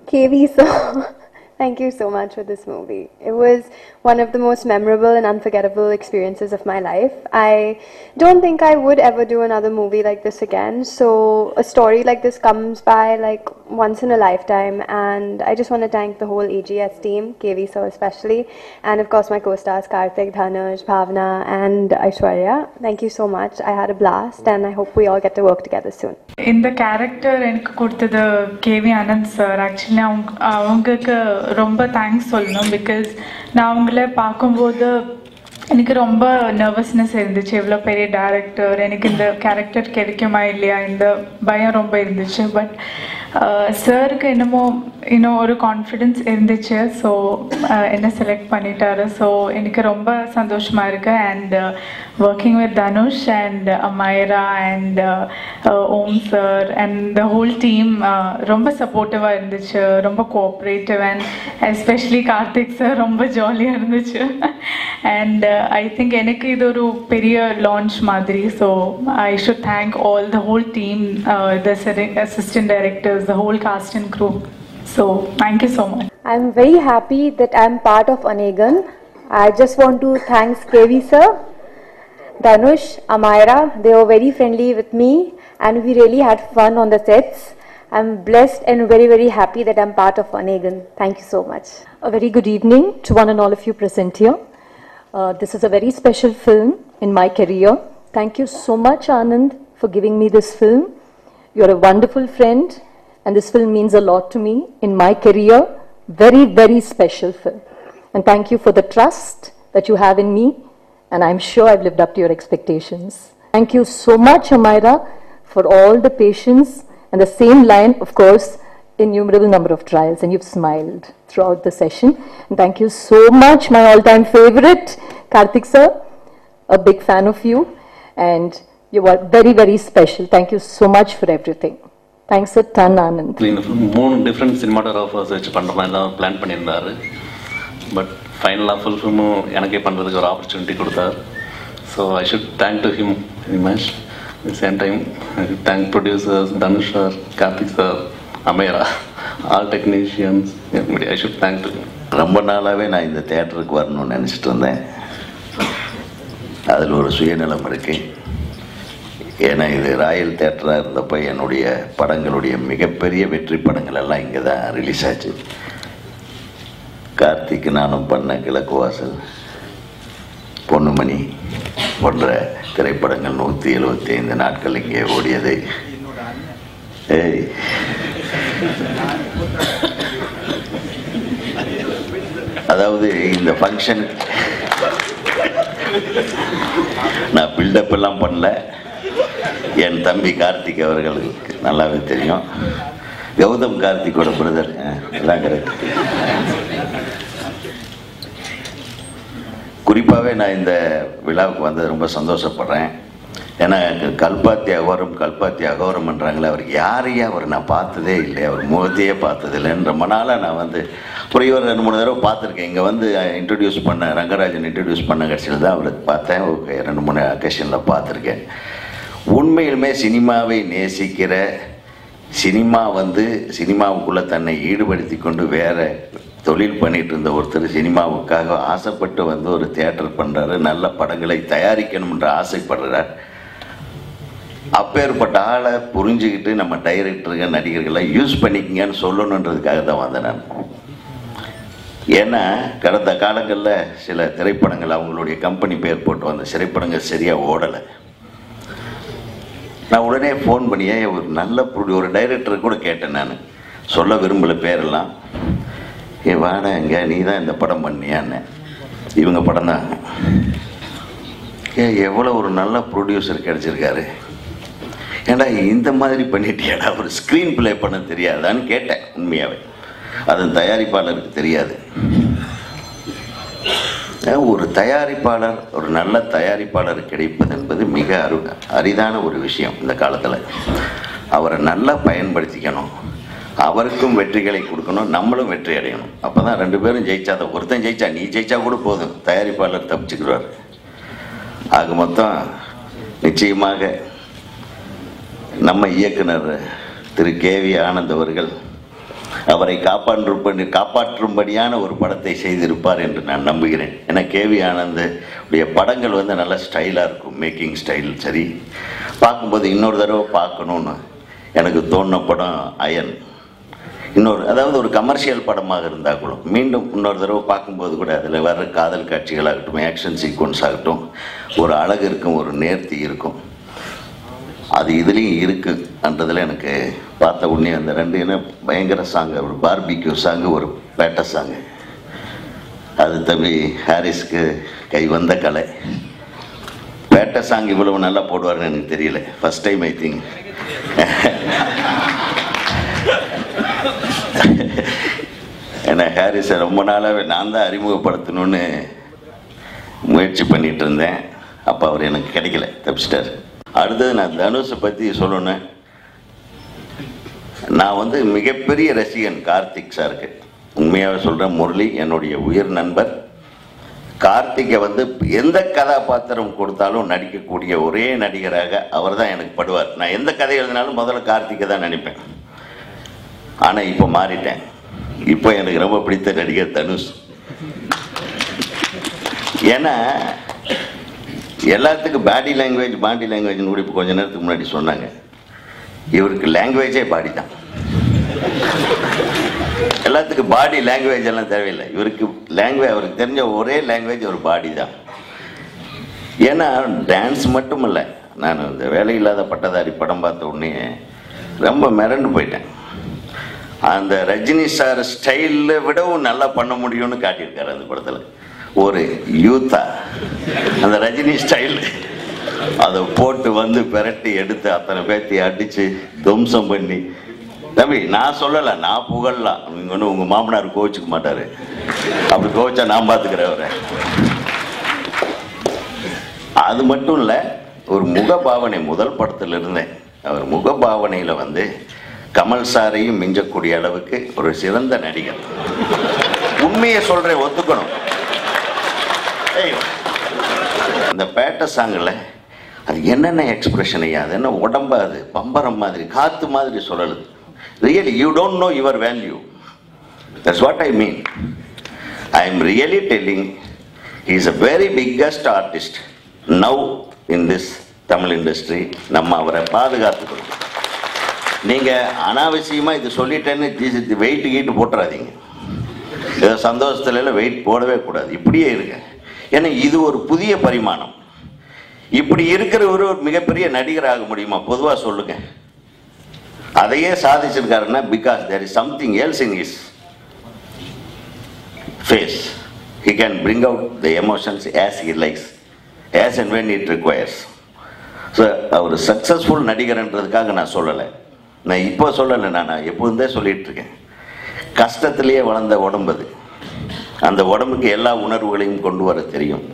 KV, so thank you so much for this movie. It was one of the most memorable and unforgettable experiences of my life. I don't think I would ever do another movie like this again. So a story like this comes by like once in a lifetime, and I just want to thank the whole AGS team, KV so especially, and of course my co-stars Karthik, Dhanush, Bhavna and Aishwarya. Thank you so much. I had a blast and I hope we all get to work together soon. இந்த character எனக்கு கொடுத்தது KV Anand sir. Actually அவங்களுக்கு ரொம்ப thanks சொல்லணும். Because நான் அவங்கள பார்க்கும்போது எனக்கு ரொம்ப நர்வஸ்னஸ் இருந்துச்சு. எவ்வளோ பெரிய டேரக்டர், எனக்கு இந்த கேரக்டர் கிடைக்குமா இல்லையா, இந்த பயம் ரொம்ப இருந்துச்சு. பட் சாருக்கு என்னமோ இன்னும் ஒரு கான்ஃபிடென்ஸ் இருந்துச்சு. ஸோ என்னை செலக்ட் பண்ணிட்டாரு. ஸோ எனக்கு ரொம்ப சந்தோஷமாக இருக்குது. And working with Dhanush and Amyra and Om sir and the whole team ரொம்ப சப்போர்ட்டிவாக இருந்துச்சு, ரொம்ப cooperative. And especially Karthik sir ரொம்ப ஜாலியாக இருந்துச்சு. அண்ட் I think எனக்கு இது ஒரு பெரிய லான்ச் மாதிரி. So I should thank all the whole team, the assistant directors, the whole cast and crew. So thank you so much. I'm very happy that I'm part of Anegan. I just want to thank KV sir, Dhanush, Amaira. They were very friendly with me and we really had fun on the sets. I'm blessed and very, very happy that I'm part of Anegan. Thank you so much. A very good evening to one and all of you present here. This is a very special film in my career. Thank you so much, Anand, for giving me this film. You're a wonderful friend, and this film means a lot to me in my career. Very, very special film. And thank you for the trust that you have in me, and I'm sure I've lived up to your expectations. Thank you so much, Amaira, for all the patience, and the same line, of course, innumerable number of trials, and you've smiled throughout the session. And thank you so much, my all-time favorite, Karthik sir, a big fan of you, and you are very, very special. Thank you so much for everything. Thanks a ton, Anand. மூணு different cinematographers வச்சு பண்ணுற மாதிரி தான் plan பண்ணியிருந்தாரு. But ஃபைனலாக full ஃபில்மும் எனக்கே பண்ணுறதுக்கு ஒரு ஆப்பர்ச்சுனிட்டி கொடுத்தார். So I should thank to him very much. At same time thank producers Dhanush sir, Karthik sir, Amyra, all technicians. I should thank to him. ரொம்ப நாளாகவே நான் இந்த தேட்டருக்கு வரணும்னு நினச்சிட்டு இருந்தேன். அதில் ஒரு சுயநலம் இருக்குது. ஏன்னா இது ராயல் தேட்டராக இருந்தப்போ என்னுடைய படங்களுடைய மிகப்பெரிய வெற்றி படங்கள் எல்லாம் இங்கே தான் ரிலீஸ் ஆச்சு. கார்த்திக் நானும் பண்ண கிழக்கு வாசல், பொன்னுமணி போன்ற திரைப்படங்கள் 175 நாட்கள் இங்கே ஓடியது. அதாவது இந்த ஃபங்க்ஷன் நான் பில்டப் எல்லாம் பண்ணல. என் தம்பி கார்த்திக் அவர்களுக்கு நல்லாவே தெரியும். கௌதம் கார்த்திக்கோட பிரதர் எல்லாம் கரெக்ட். குறிப்பாகவே நான் இந்த விழாவுக்கு வந்தது ரொம்ப சந்தோஷப்படுறேன். ஏன்னா கல்பாத்தி அகோரம் கல்பாத்தி அகோரம்ன்றாங்களே, அவருக்கு யாரையே அவர் நான் பார்த்ததே இல்லை, அவர் முகத்தையே பார்த்ததில்லைன்னு ரொம்ப நாளாக நான் வந்து அப்புறம் இவர் 2-3 தடவை பார்த்துருக்கேன். இங்கே வந்து இன்ட்ரடியூஸ் பண்ண ரங்கராஜன் இன்ட்ரடியூஸ் பண்ண கட்சியில் தான் அவரை பார்த்தேன். 2-3 அக்கேஷனில் பார்த்துருக்கேன். உண்மையிலுமே சினிமாவை நேசிக்கிற, சினிமா வந்து சினிமாவுக்குள்ளே தன்னை ஈடுபடுத்தி கொண்டு வேறு தொழில் பண்ணிகிட்டு இருந்த ஒருத்தர் சினிமாவுக்காக ஆசைப்பட்டு வந்து ஒரு தியேட்டர் பண்ணுறாரு, நல்ல படங்களை தயாரிக்கணும்ன்ற ஆசைப்படுறார். அப்பேற்பட்ட ஆளை புரிஞ்சுக்கிட்டு நம்ம டைரக்டருங்க நடிகர்களை யூஸ் பண்ணிக்கிங்கன்னு சொல்லணுன்றதுக்காக தான் வந்தேன் நான். ஏன்னா கடந்த காலங்களில் சில திரைப்படங்கள் அவங்களுடைய கம்பெனி பேர் போட்டு வந்த திரைப்படங்கள் சரியாக ஓடலை. நான் உடனே ஃபோன் பண்ணியே ஒரு நல்ல ஒரு டைரக்டருக்கு கூட கேட்டேன். நான் சொல்ல விரும்பலை பேரெல்லாம். வாடா எங்க நீ தான் இந்த படம் பண்ணியான்னு. இவங்க படம் தான். எவ்வளோ ஒரு நல்ல ப்ரொடியூசர் கிடச்சிருக்காரு. ஏன்னா இந்த மாதிரி பண்ணிட்டியாடா, ஒரு ஸ்க்ரீன் பிளே பண்ண தெரியாதான்னு கேட்டேன். உண்மையாகவே அது தயாரிப்பாளருக்கு தெரியாது. ஒரு தயாரிப்பாளர், ஒரு நல்ல தயாரிப்பாளர் கிடைப்பது என்பது மிக அரிதான ஒரு விஷயம் இந்த காலத்தில். அவரை நல்லா பயன்படுத்திக்கணும், அவருக்கும் வெற்றிகளை கொடுக்கணும், நம்மளும் வெற்றி அடையணும். அப்போ தான் 2 பேரும் ஜெயிச்சாத, ஒருத்தன் ஜெயிச்சா நீ ஜெயிச்சா கூட போதும், தயாரிப்பாளர் தப்பிச்சுக்கிறார். ஆக மொத்தம் நிச்சயமாக நம்ம இயக்குனர் திரு KV ஆனந்த் அவர்கள் அவரை காப்பாற்றும்படியான ஒரு படத்தை செய்திருப்பார் என்று நான் நம்புகிறேன். ஏன்னா கேவி ஆனந்த் உடைய படங்கள் வந்து நல்ல ஸ்டைலாக இருக்கும், மேக்கிங் ஸ்டைல் சரி. பார்க்கும்போது இன்னொரு தடவை பார்க்கணுன்னு எனக்கு தோணின படம் அயன். அதாவது ஒரு கமர்ஷியல் படமாக இருந்தால் கூட மீண்டும் இன்னொரு தடவை பார்க்கும்போது கூட அதில் வர்ற காதல் காட்சிகளாகட்டும், ஆக்ஷன் சீக்வன்ஸ் ஆகட்டும், ஒரு அழகு இருக்கும், ஒரு நேர்த்தி இருக்கும். அது இதுலேயும் இருக்குன்றதில் எனக்கு பார்த்த உடனே அந்த ரெண்டு என்ன பயங்கர சாங்கு, ஒரு பார்பிக்யூ சாங்கு, ஒரு பேட்ட சாங்கு. அது தம்பி ஹாரிஸ்க்கு கை வந்த கலை. பேட்ட சாங் இவ்வளவு நல்லா போடுவார்னு எனக்கு தெரியல. First time I think. ஏன்னா ஹாரிஸை ரொம்ப நாளாகவே நான் தான் அறிமுகப்படுத்தணும்னு முயற்சி பண்ணிகிட்டு இருந்தேன். அப்போ அவர் எனக்கு கிடைக்கல, தப்பிச்சிட்டார். அடுத்தது நான் தனுஷை பற்றி சொல்லணும். நான் வந்து மிகப்பெரிய ரசிகன் கார்த்திக் சாருக்கு. உண்மையாக சொல்கிறேன், முரளி என்னுடைய உயிர் நண்பர். கார்த்திகை வந்து எந்த கதாபாத்திரம் கொடுத்தாலும் நடிக்கக்கூடிய ஒரே நடிகராக அவர் தான் எனக்கு படுவார். நான் எந்த கதை எழுதினாலும் முதல்ல கார்த்திகை தான் நினைப்பேன். ஆனால் இப்போ மாறிட்டேன். இப்போ எனக்கு ரொம்ப பிடித்த நடிகர் தனுஷ். ஏன்னா எல்லாத்துக்கும் பாடி லாங்குவேஜ்னு கூட இப்போ கொஞ்ச நேரத்துக்கு முன்னாடி சொன்னாங்க. இவருக்கு லாங்குவேஜே பாடி தான். எல்லாத்துக்கும் பாடி லாங்குவேஜ் எல்லாம் தேவையில்லை. இவருக்கு அவருக்கு தெரிஞ்ச ஒரே லாங்குவேஜ் ஒரு பாடி தான். ஏன்னா டான்ஸ் மட்டும் இல்லை, நான் இந்த வேலையில்லாத பட்டதாரி படம் பார்த்த உடனே ரொம்ப மிரண்டு போயிட்டேன். அந்த ரஜினி சார் ஸ்டைலில் விடவும் நல்லா பண்ண முடியும்னு காட்டியிருக்காரு அந்த படத்தில். ஒரு யூத்தா அந்த ரஜினி ஸ்டைல் அதை போட்டு வந்து பெரட்டி எடுத்து அத்தனை பேர்த்தி அடித்து துவம்சம் பண்ணி. தம்பி நான் சொல்லலை, நான் புகழலாம். நீங்கள் ஒன்று உங்கள் மாமனார் கோவிச்சுக்க மாட்டார். அப்படி கோவிச்சா நான் பார்த்துக்கிறேன் அவரை. அது மட்டும் இல்லை, ஒரு முகபாவனை முதல் படத்தில் இருந்தேன். அவர் முகபாவனையில் வந்து கமல் சாரையும் மிஞ்சக்கூடிய அளவுக்கு ஒரு சிறந்த நடிகர். உண்மையை சொல்கிறேன், ஒத்துக்கணும். அந்த பேட்ட சாங்கில் அது என்னென்ன எக்ஸ்பிரஷன் ஐயா, அது என்ன உடம்பு, அது பம்பரம் மாதிரி காற்று மாதிரி சொல்லலுது. Really you don't know your value. That's what I mean. I am really telling he is a very biggest artist now in this Tamil industry. நம்ம அவரை பாதுகாத்துக்கணும். நீங்கள் அனாவசியமாக இது சொல்லிட்டேன்னு வெயிட்டு கீட்டு போட்டுறாதீங்க. ஏதோ சந்தோஷத்துல வெயிட் போடவே கூடாது, இப்படியே இருங்க. ஏன்னா இது ஒரு புதிய பரிமாணம். இப்படி இருக்கிற ஒரு மிகப்பெரிய நடிகர் ஆக முடியுமா? பொதுவாக சொல்லுங்க. அதையே சாதிச்சிருக்காருன்னா because there is something else in his face. He can bring out the emotions as he likes, as and when it requires. So அவர் சக்ஸஸ்ஃபுல் நடிகர்ன்றதுக்காக நான் சொல்லலை. நான் இப்போ சொல்லலை, நான் எப்போதுமே சொல்லிட்டு இருக்கேன். கஷ்டத்திலேயே வளர்ந்த உடம்பு அது. அந்த உடம்புக்கு எல்லா உணர்வுகளையும் கொண்டு வர தெரியும்.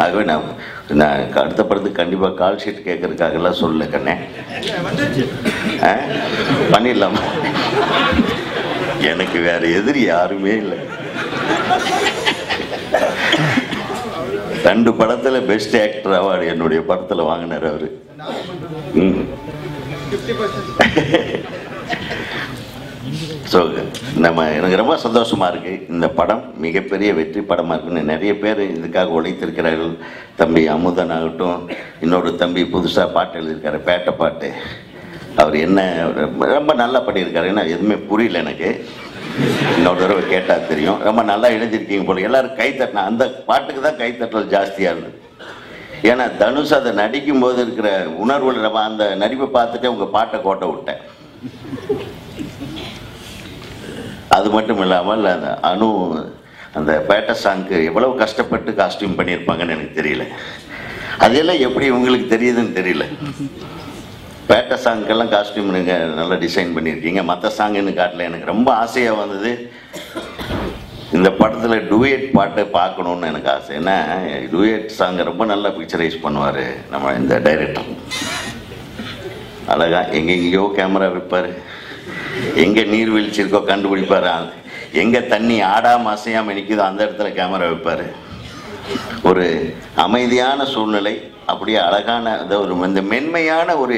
ஆகவே நான் அடுத்த படத்துக்கு கண்டிப்பாக கால் ஷீட் கேட்கறதுக்காகலாம் சொல்லல கண்ணே. பண்ணிடலாமா? எனக்கு வேற எதிரி யாருமே இல்லை. 2 படத்தில் பெஸ்ட் ஆக்டர் அவார்டு என்னுடைய படத்தில் வாங்கினார் அவரு. ஸோ எனக்கு ரொம்ப சந்தோஷமாக இருக்குது. இந்த படம் மிகப்பெரிய வெற்றி படமாக இருக்குன்னு நிறைய பேர் இதுக்காக உழைத்திருக்கிறார்கள். தம்பி அமுதன் ஆகட்டும், இன்னொரு தம்பி புதுசாக பாட்டு எழுதியிருக்காரு, பேட்ட பாட்டு. அவர் என்ன ரொம்ப நல்லா பண்ணியிருக்காரு. ஏன்னா எதுவுமே புரியல எனக்கு. இன்னொரு தடவை கேட்டால் தெரியும். ரொம்ப நல்லா எழுதியிருக்கீங்க போல. எல்லோரும் கைத்தட்டினா அந்த பாட்டுக்கு தான் கைத்தட்டல் ஜாஸ்தியாக இருந்தது. ஏன்னா தனுஷ் அதை நடிக்கும்போது இருக்கிற உணர்வுகள், நம்ம அந்த நடிப்பை பார்த்துட்டு உங்கள் பாட்டை கோட்டை விட்டேன். அது மட்டும் இல்லாமல் அந்த அந்த பேட்ட சாங்க்கு எவ்வளவு கஷ்டப்பட்டு காஸ்டியூம் பண்ணியிருப்பாங்கன்னு எனக்கு தெரியல. அதெல்லாம் எப்படி உங்களுக்கு தெரியுதுன்னு தெரியல. பேட்ட சாங்க்கெல்லாம் காஸ்டியூம் நீங்கள் நல்லா டிசைன் பண்ணியிருக்கீங்க. மற்ற சாங்குன்னு காட்டல. எனக்கு ரொம்ப ஆசையாக வந்தது இந்த படத்தில் டூயட் பாட்டை பார்க்கணுன்னு எனக்கு ஆசை. ஏன்னா டூயட் சாங்கை ரொம்ப நல்லா பிக்சரைஸ் பண்ணுவார் நம்ம இந்த டைரக்டர். அழகாக எங்கெங்கேயோ கேமரா வைப்பார், எங்கே நீர்வீழ்ச்சி இருக்கோ கண்டுபிடிப்பார், எங்கே தண்ணி ஆடாமல் அசையாமல் நிற்குதோ அந்த இடத்துல கேமரா வைப்பார். ஒரு அமைதியான சூழ்நிலை, அப்படியே அழகான ஒரு இந்த மென்மையான ஒரு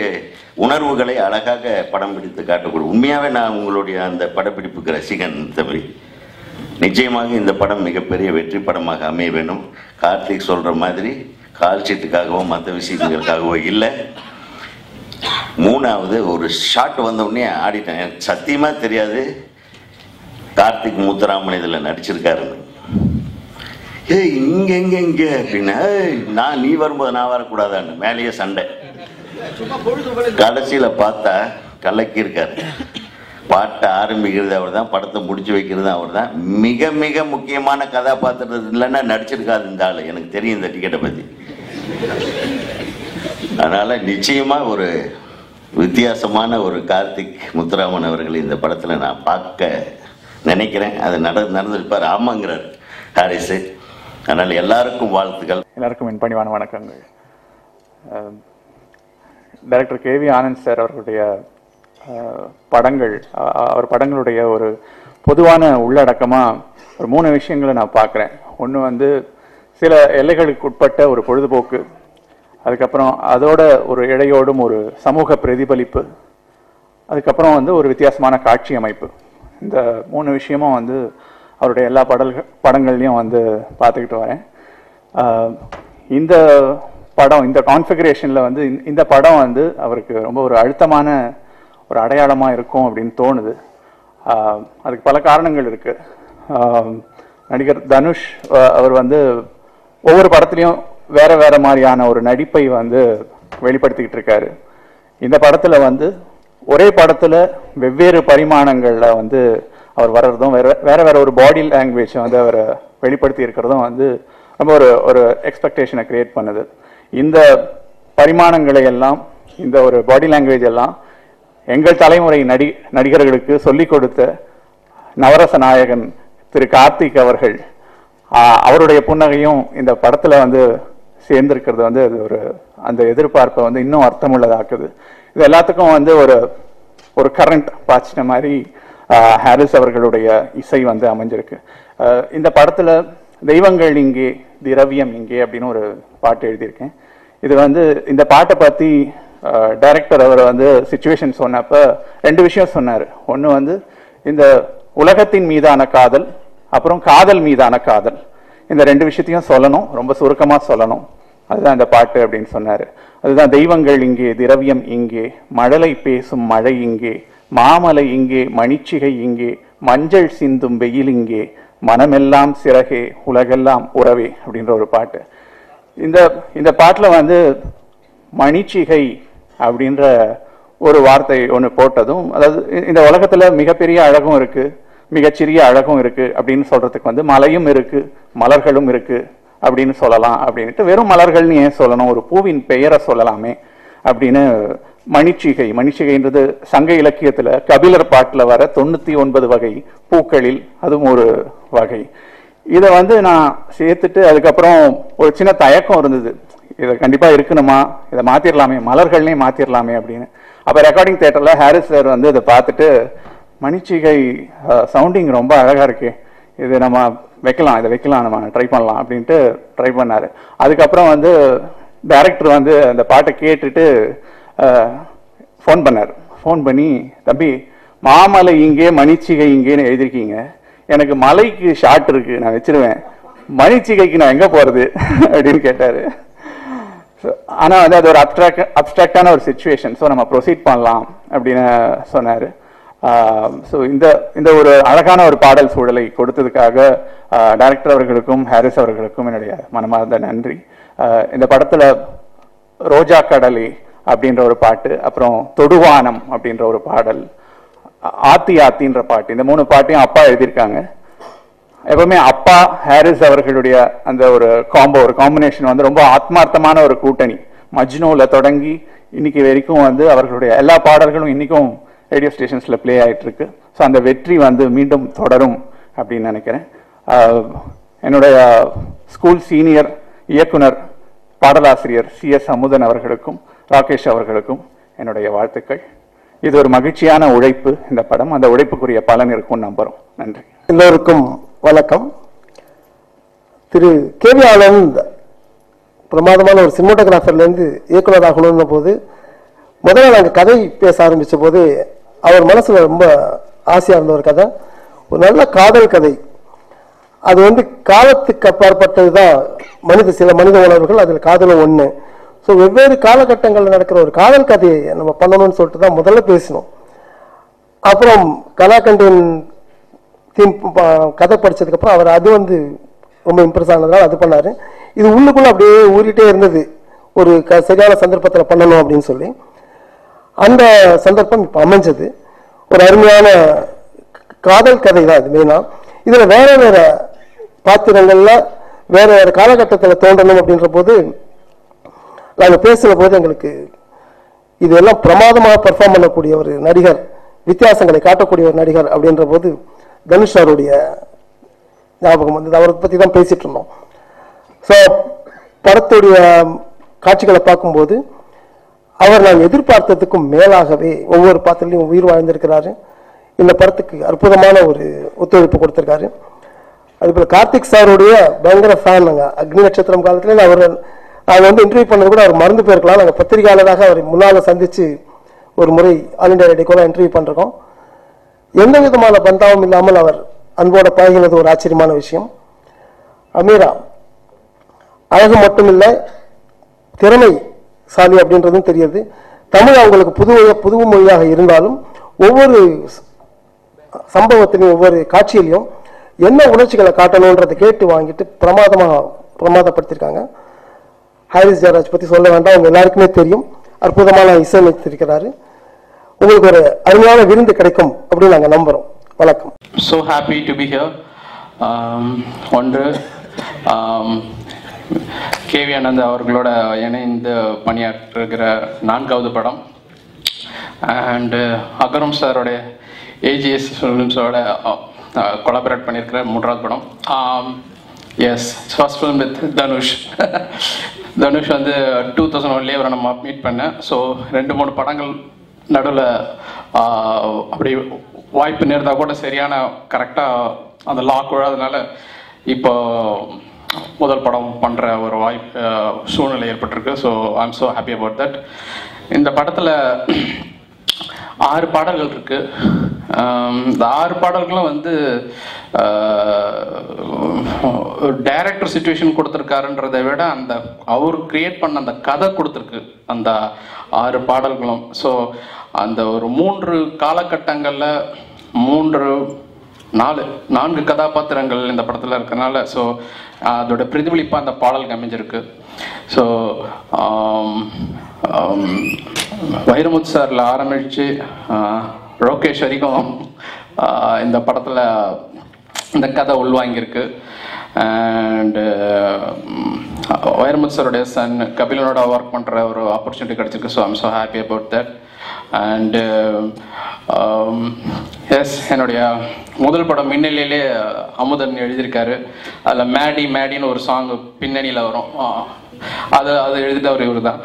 உணர்வுகளை அழகாக படம் பிடித்து காட்டக்கூடிய உண்மையாகவே நான் உங்களுடைய அந்த படப்பிடிப்புக்கு ரசிகன் தம்பி. நிச்சயமாக இந்த படம் மிகப்பெரிய வெற்றி படமாக அமைய வேண்டும். கார்த்திக் சொல்கிற மாதிரி கால் சீட்டுக்காகவோ மற்ற விஷயங்களுக்காகவோ இல்லை. மூணாவது ஒரு ஷாட் வந்த உடனே ஆடிட்டேன். எனக்கு சத்தியமாக தெரியாது கார்த்திக் முத்துராமன் இதில் நடிச்சிருக்காருன்னு. இங்கே அப்படின்னா நீ வரும்போது நான் வரக்கூடாதான்னு மேலேயே சண்டை. கடைசியில் பார்த்தா கலக்கி இருக்காரு. பாட்டை ஆரம்பிக்கிறது அவர் தான், படத்தை முடிச்சு வைக்கிறது அவர் தான். மிக மிக முக்கியமான கதாபாத்திரம் இல்லைன்னா நடிச்சிருக்காது இந்த ஆள். எனக்கு தெரியும் இந்த டிக்கெட்டை பற்றி. அதனால் நிச்சயமாக ஒரு வித்தியாசமான ஒரு கார்த்திக் முத்துராமன் அவர்கள் இந்த படத்தில் நான் பார்க்க நினைக்கிறேன். அது நடந்திருப்பார். ஆமாங்கிறார் ஹாரிஸு. அதனால் எல்லாருக்கும் வாழ்த்துக்கள். எல்லாருக்கும் என் பணிவான வணக்கங்கள். டைரக்டர் கேவி ஆனந்த் சார் அவர்களுடைய அவர் படங்களுடைய ஒரு பொதுவான உள்ளடக்கமாக ஒரு 3 விஷயங்களை நான் பார்க்குறேன். ஒன்று சில எல்லைகளுக்கு உட்பட்ட ஒரு பொழுதுபோக்கு, அதுக்கப்புறம் அதோட ஒரு இழையோடும் ஒரு சமூக பிரதிபலிப்பு, அதுக்கப்புறம் ஒரு வித்தியாசமான காட்சி அமைப்பு. இந்த 3 விஷயமும் அவருடைய எல்லா படங்கள்லையும் பார்த்துக்கிட்டு வரேன். இந்த படம் இந்த கான்ஃபிகரேஷனில் இந்த படம் அவருக்கு ரொம்ப ஒரு அழுத்தமான ஒரு அடையாளமாக இருக்கும் அப்படின்னு தோணுது. அதுக்கு பல காரணங்கள் இருக்குது. நடிகர் தனுஷ் அவர் ஒவ்வொரு படத்துலையும் வேற வேற மாதிரியான ஒரு நடிப்பை வெளிப்படுத்திக்கிட்டு இருக்காரு. இந்த படத்தில் ஒரே படத்தில் வெவ்வேறு பரிமாணங்களில் அவர் வர்றதும் வேற வேற ஒரு பாடி லாங்குவேஜ் அவர் வெளிப்படுத்தி இருக்கிறதும் ரொம்ப ஒரு எக்ஸ்பெக்டேஷனை கிரியேட் பண்ணுது. இந்த பரிமாணங்களை எல்லாம், இந்த ஒரு பாடி லாங்குவேஜ் எல்லாம் எங்கள் தலைமுறை நடிகர்களுக்கு சொல்லிக் கொடுத்த நவரச நாயகன் திரு கார்த்திக் அவர்கள், அவருடைய புன்னகையும் இந்த படத்தில் சேர்ந்திருக்கிறது அது ஒரு அந்த எதிர்பார்ப்பை இன்னும் அர்த்தமுள்ளதாக்குது. இது எல்லாத்துக்கும் ஒரு கரண்ட் பாய்ச்சின மாதிரி ஹாரிஸ் அவர்களுடைய இசை அமைஞ்சிருக்கு. இந்த படத்தில் தெய்வங்கள் இங்கே திரவியம் இங்கே அப்படின்னு ஒரு பாட்டு எழுதியிருக்கேன். இது இந்த பாட்டை பற்றி டைரக்டர் அவர் சிச்சுவேஷன் சொன்னப்ப 2 விஷயம் சொன்னார். ஒன்று இந்த உலகத்தின் மீதான காதல், அப்புறம் காதல் மீதான காதல். இந்த 2 விஷயத்தையும் சொல்லணும், ரொம்ப சுருக்கமாக சொல்லணும். அதுதான் இந்த பாட்டு அப்படின்னு சொன்னார். அதுதான் தெய்வங்கள் இங்கே திரவியம் இங்கே, மழலை பேசும் மழை இங்கே, மாமலை இங்கே, மணிச்சிகை இங்கே, மஞ்சள் சிந்தும் வெயில் இங்கே, மனமெல்லாம் சிறகே உலகெல்லாம் உறவே அப்படின்ற ஒரு பாட்டு. இந்த பாட்டில் மணிச்சிகை அப்படின்ற ஒரு வார்த்தை ஒன்று போட்டதும், அதாவது இந்த உலகத்தில் மிகப்பெரிய அழகும் இருக்கு, மிகச்சிறிய அழகும் இருக்கு அப்படின்னு சொல்றதுக்கு மலையும் இருக்கு, மலர்களும் இருக்கு அப்படின்னு சொல்லலாம். அப்படின்ட்டு வெறும் மலர்கள்னு ஏன் சொல்லணும், ஒரு பூவின் பெயரை சொல்லலாமே அப்படின்னு மணிச்சிகைன்றது சங்க இலக்கியத்தில் கபிலர் பாட்டில் வர 99 வகை பூக்களில் அதுவும் ஒரு வகை. இதை நான் சேர்த்துட்டு அதுக்கப்புறம் ஒரு சின்ன தயக்கம் இருந்தது, இதை கண்டிப்பாக இருக்கணுமா, இதை மாற்றிடலாமே, மலர்கள்னே மாற்றிடலாமே அப்படின்னு. அப்போ ரெக்கார்டிங் தியேட்டரில் ஹாரிஸ் சார் இதை பார்த்துட்டு, மணிச்சிகை சவுண்டிங் ரொம்ப அழகாக இருக்கு, இது நம்ம வைக்கலாம், இதை வைக்கலாம், நம்ம ட்ரை பண்ணலாம் அப்படின்ட்டு ட்ரை பண்ணார். அதுக்கப்புறம் டைரக்டர் அந்த பாட்டை கேட்டுட்டு ஃபோன் பண்ணார். ஃபோன் பண்ணி, தம்பி மாமலை இங்கே மணிச்சிகை இங்கேன்னு எழுதியிருக்கீங்க, எனக்கு மலைக்கு ஷார்ட் இருக்கு, நான் வச்சிருவேன், மணிச்சிகைக்கு நான் எங்கே போகிறது அப்படின்னு கேட்டார். ஆனால் அது ஒரு அப்ட்ராக்டான ஒரு சிச்சுவேஷன், ஸோ நம்ம ப்ரொசீட் பண்ணலாம் அப்படின்னு சொன்னார். ஸோ இந்த ஒரு அழகான ஒரு பாடல் சூழலை கொடுத்ததுக்காக டைரக்டர் அவர்களுக்கும் ஹாரிஸ் அவர்களுக்கும் என்னுடைய மனமார்ந்த நன்றி. இந்த படத்தில் ரோஜா கடலே அப்படின்ற ஒரு பாட்டு, அப்புறம் தொடுவானம் அப்படின்ற ஒரு பாடல், ஆத்தி ஆத்தின்ற பாட்டு, இந்த 3 பாட்டையும் அப்பா எழுதியிருக்காங்க. எப்பவுமே அப்பா ஹாரிஸ் அவர்களுடைய அந்த ஒரு காம்பினேஷன் ரொம்ப ஆத்மார்த்தமான ஒரு கூட்டணி. மஜ்னூல தொடங்கி இன்னைக்கு வரைக்கும் அவர்களுடைய எல்லா பாடல்களும் இன்னைக்கும் ரேடியோ ஸ்டேஷன்ஸ்ல பிளே ஆயிட்டு இருக்கு. ஸோ அந்த வெற்றி மீண்டும் தொடரும் அப்படின்னு நினைக்கிறேன். என்னுடைய ஸ்கூல் சீனியர் இயக்குனர் பாடலாசிரியர் CS அமுதன் அவர்களுக்கும் ராகேஷ் அவர்களுக்கும் என்னுடைய வாழ்த்துக்கள். இது ஒரு மகிழ்ச்சியான உழைப்பு இந்த படம், அந்த உழைப்புக்குரிய பலன் இருக்கும் நம்புறோம். நன்றி. எல்லோருக்கும் வணக்கம். திரு கேவி ஆனந்த் பிரமாதமான ஒரு சினிமாட்டோகிராஃபர்லேருந்து இயக்குனர் ஆகணும்ன போது முதல்ல நாங்கள் கதை பேச ஆரம்பித்த போது அவர் மனசில் ரொம்ப ஆசையாக இருந்த ஒரு கதை, ஒரு நல்ல காதல் கதை. அது வந்து காலத்துக்கு அப்பாற்பட்டது தான் சில மனித உணர்வுகள், அதில் காதலும் ஒன்று. ஸோ வெவ்வேறு காலகட்டங்களில் நடக்கிற ஒரு காதல் கதையை நம்ம பண்ணணும்னு சொல்லிட்டு தான் முதல்ல பேசினோம். அப்புறம் கலாகண்டின் தீம் கதை படித்ததுக்கப்புறம் அவர் அது வந்து ரொம்ப இம்ப்ரெஸ் ஆனதுனால அது பண்ணார். இது உள்ளுக்குள்ளே அப்படியே ஊறிட்டே இருந்தது, ஒரு சரியான சந்தர்ப்பத்தில் பண்ணணும் அப்படின்னு சொல்லி. அந்த சந்தர்ப்பம் இப்போ அமைஞ்சது. ஒரு அருமையான காதல் கதை தான் இது மெயினாக. இதில் வேற வேற பாத்திரங்களில் வேற வேற காலகட்டத்தில் தோன்றணும் அப்படின்ற போது நாங்கள் பேசுகிற போது எங்களுக்கு இதெல்லாம் பிரமாதமாக பெர்ஃபார்ம் பண்ணக்கூடிய ஒரு நடிகர், வித்தியாசங்களை காட்டக்கூடிய ஒரு நடிகர் அப்படின்ற போது தனுஷ் அவருடைய ஞாபகம் வந்து அவரை பற்றி தான் பேசிட்டு இருந்தோம். ஸோ படத்துடைய காட்சிகளை பார்க்கும்போது அவர் நாங்கள் எதிர்பார்த்ததுக்கும் மேலாகவே ஒவ்வொரு பாத்திரலையும் உயிர் வாழ்ந்திருக்கிறாரு. இந்த படத்துக்கு அற்புதமான ஒரு ஒத்துழைப்பு கொடுத்துருக்காரு. அதுபோல் கார்த்திக் சாருடைய பயங்கர ஃபேன். நாங்கள் அக்னி நட்சத்திரம் காலத்துல நாங்கள் வந்து இன்டர்வியூ பண்ணது கூட அவர் மறந்து போயிருக்கலாம். நாங்கள் பத்திரிகையாளராக அவர் முன்னால் சந்தித்து ஒரு முறை ஆல் இண்டியா ரேடியோவில் இன்டர்வியூ பண்ணிருக்கோம். எந்த விதமான பந்தாவும் இல்லாமல் அவர் அன்போட பழகினது ஒரு ஆச்சரியமான விஷயம். அமீரா அழகு மட்டும் இல்லை, திறமைசாலி அப்படின்றதும் தெரியுது. தமிழ் அவங்களுக்கு புது மொழியாக இருந்தாலும் ஒவ்வொரு சம்பவத்திலையும் ஒவ்வொரு காட்சியிலையும் என்ன உணர்ச்சிகளை காட்டணுன்றதை கேட்டு வாங்கிட்டு பிரமாதப்படுத்திருக்காங்க. ஹாரிஸ் ஜெயராஜ் பற்றி சொல்ல வேண்டாம், அவங்க எல்லாருக்குமே தெரியும். அற்புதமான இசையமைத்திருக்கிறாரு. உங்களுக்கு ஒரு அருமையான விருந்து கிடைக்கும் அப்படின்னு நாங்கள் நம்புகிறோம். வணக்கம். So happy to be here. ஒன்று கேவி ஆனந்த் அவர்களோட இணைந்து பணியாற்றுகிற 4வது படம். அண்ட் அகரம் சாரோடைய ஏஜிஎஸ் ஃபிலிம்ஸோட கொலாபரேட் பண்ணியிருக்கிற 3வது படம். Yes, first film with Dhanush. Dhanush வந்து 2001 அவரை நம்ம மீட் பண்ணேன். ஸோ 2-3 படங்கள் நடுவில் அப்படி வாய்ப்பு நேர்ந்தால் கூட சரியான கரெக்டாக அந்த லாக் விழாதனால இப்போ முதல் படம் பண்ணுற ஒரு சூழ்நிலை ஏற்பட்டிருக்கு. So I am so happy about that. இந்த படத்தில் 6 பாடல்கள் இருக்கு. இந்த 6 பாடல்களும் வந்து டைரக்டர் சிச்சுவேஷன் கொடுத்துருக்காருன்றதை விட அந்த அவர் கிரியேட் பண்ண அந்த கதை கொடுத்துருக்கு அந்த 6 பாடல்களும். ஸோ அந்த ஒரு 3 காலகட்டங்களில் 4 கதாபாத்திரங்கள் இந்த படத்தில் இருக்கிறனால ஸோ அதோட பிரதிபலிப்பாக அந்த பாடலுக்கு அமைஞ்சிருக்கு. ஸோ வைரமுத்து சாரில் ஆரம்பித்து ரோகேஷ் வரைக்கும் இந்த படத்தில் இந்த கதை உள்வாங்கியிருக்கு. அண்டு வைரமுத்து சாருடைய சன் கபிலனோட ஒர்க் பண்ணுற ஒரு ஆப்பர்ச்சுனிட்டி கிடச்சிருக்கு. So I'm so happy about that. And yes, என்னுடைய முதல் படம் மின்னலிலே அமுதன் எழுதியிருக்காரு. அதில் மேடின்னு ஒரு சாங் பின்னணியில் வரும். அது எழுதிட்டவர் இவர் தான்.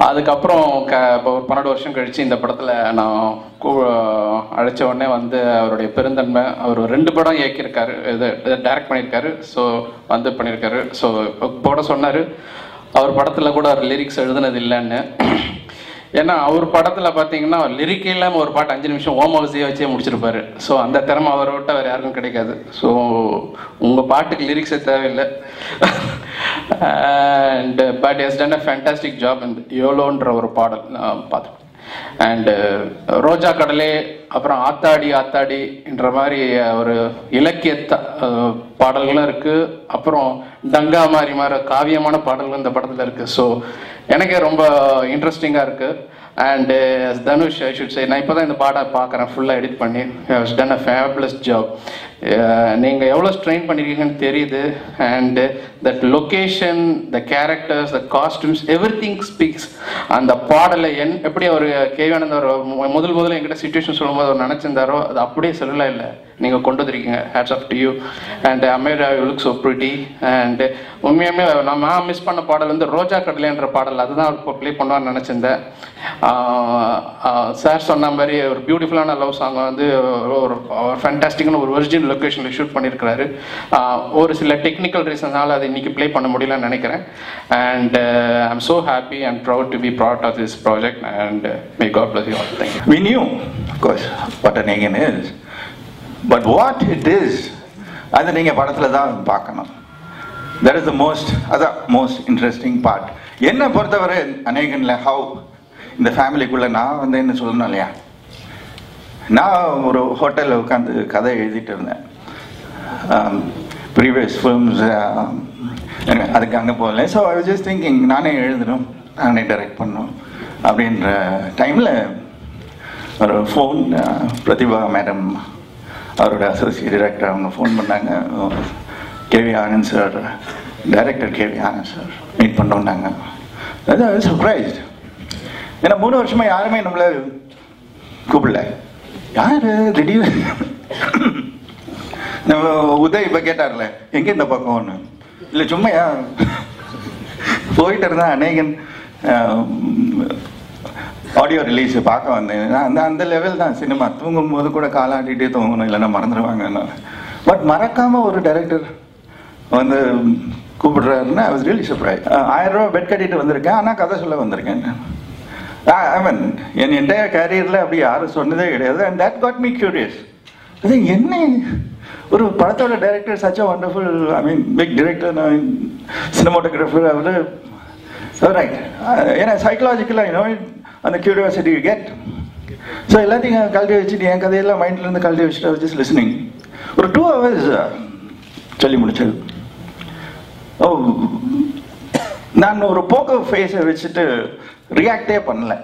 அதுக்கப்புறம் இப்போ ஒரு 12 வருஷம் கழித்து இந்த படத்தில் நான் அழைச்ச உடனே வந்து அவருடைய பெருந்தன்மை, அவர் 2 படம் இயக்கியிருக்காரு, இது டைரக்ட் பண்ணியிருக்காரு. ஸோ வந்து பண்ணியிருக்காரு. ஸோ போட சொன்னார், அவர் படத்தில் கூட அவர் லிரிக்ஸ் எழுதுனது இல்லைன்னு. ஏன்னா அவர் படத்தில் பார்த்தீங்கன்னா லிரிக்கே இல்லாமல் ஒரு பாட்டு 5 நிமிஷம் ஓமவசியை வச்சே முடிச்சிருப்பாரு. ஸோ அந்த திறமை அவரை விட்ட வேறு யாருக்கும் கிடைக்காது. ஸோ உங்கள் பாட்டுக்கு லிரிக்ஸே தேவையில்லை. And but has done a fantastic job இந்த யோலோன்ற ஒரு பாடல் நான் பார்த்தேன். அண்டு ரோஜா கடலே, அப்புறம் ஆத்தாடின்ற மாதிரி ஒரு இலக்கிய பாடல்களும் இருக்குது. அப்புறம் டங்கா மாதிரி காவியமான பாடல்கள் இந்த படத்தில் இருக்குது. ஸோ எனக்கே ரொம்ப இன்ட்ரெஸ்டிங்காக இருக்குது. And Dhanush I should say, நான் இப்போ தான் இந்த பாட்டை பார்க்குறேன் ஃபுல்லாக எடிட் பண்ணி. Has done a fabulous job. நீங்கள் எவ்வளோ ஸ்ட்ரெயின் பண்ணியிருக்கீங்கன்னு தெரியுது. And that location, the characters, the costumes, every thing speaks. அந்த பாடலை எப்படி அவர் கேவி ஆனந்த் அவர் முதல்ல என்கிட்ட சிச்சுவேஷன் சொல்லும்போது அவர் நினச்சிருந்தாரோ அது அப்படியே சொல்லலாம். இல்லை, நீங்கள் கொண்டு வந்திருக்கீங்க. Hats off to you. And Amyra, you look so pretty. And உண்மையுமே நான் மிஸ் பண்ண பாடல் வந்து ரோஜா கடலேன்ற பாடல். அதுதான் அவர் இப்போ ப்ளே பண்ணுவான்னு நினச்சிருந்தேன். சார் சொன்ன மாதிரி ஒரு பியூட்டிஃபுல்லான லவ் சாங் வந்து ஒரு ஃபேண்டாஸ்டிக்கான ஒரு ஒரிஜினல் லொக்கேஷனில் ஷூட் பண்ணியிருக்கிறாரு. ஒரு சில டெக்னிக்கல் ரீசன்ஸால் அதை இன்றைக்கி ப்ளே பண்ண முடியலன்னு நினைக்கிறேன். And I'm so happy and proud to be part of this project and may God bless you all. Thank you. We knew, of course, what Anegan is, but what it is, அதை நீங்கள் படத்தில் தான் பார்க்கணும். That is the most interesting part. என்னை பொறுத்தவரை அநேகனில் how இந்த ஃபேமிலிக்குள்ளே நான் வந்து என்ன சொல்லணும் இல்லையா, நான் ஒரு ஹோட்டலில் உட்காந்து கதை எழுதிட்டு இருந்தேன். ப்ரீவியஸ் ஃபிலிம்ஸ் அதுக்கு அங்கே போகல. So I was just thinking நானே எழுதணும், நானே டைரக்ட் பண்ணணும் அப்படின்ற டைமில் ஒரு ஃபோன் பிரதிபா மேடம் அவரோட அசோசியேட் டைரக்டர் அவங்க ஃபோன் பண்ணாங்க. KV Anand sir, director KV Anand sir meet பண்ணோன்னாங்க. அது சர்ப்ரைஸ்ட். ஏன்னா 3 வருஷமாக யாருமே நம்மளை கூப்பிடல. யார் திடீர்னு நம்ம உதய் இப்போ கேட்டார்ல எங்கே இந்த பக்கம் ஒன்று இல்லை, சும்மா போயிட்டு இருந்தால் அநேகன் ஆடியோ ரிலீஸ் பார்க்க வந்தேன். அந்த லெவல் தான் சினிமா. தூங்கும்போது கூட காலாட்டிகிட்டே தூங்கணும், இல்லைன்னா மறந்துடுவாங்க. பட் மறக்காமல் ஒரு டைரக்டர் வந்து கூப்பிடுறாருன்னா ஐ வாஸ் ரியலி சர்ப்ரைஸ். 1000 ரூபா பெட் கட்டிட்டு வந்திருக்கேன், ஆனால் கதை சொல்ல வந்திருக்கேன். ஐ மீன் என் என்டையர் கேரியரில் அப்படி யாரும் சொன்னதே கிடையாது. And that got me curious. அது என்ன ஒரு படத்தோட director, such a wonderful, I mean big director, cinematographer அவர். ரைட். ஏன்னா சைக்கலாஜிக்கலாக யூனோ அந்த கியூரியாசிட்டி யூ கெட். ஸோ எல்லாத்தையும் கழட்டி வச்சுட்டு என் கதையெல்லாம் மைண்ட்லேருந்து கழட்டி வச்சுட்டு ஜஸ்ட் லிஸ்னிங். ஒரு 2 hours சொல்லி முடிச்சது. ஓ, நான் ஒரு போக்கர் ஃபேஸை வச்சுட்டு ரியாக்டே பண்ணல.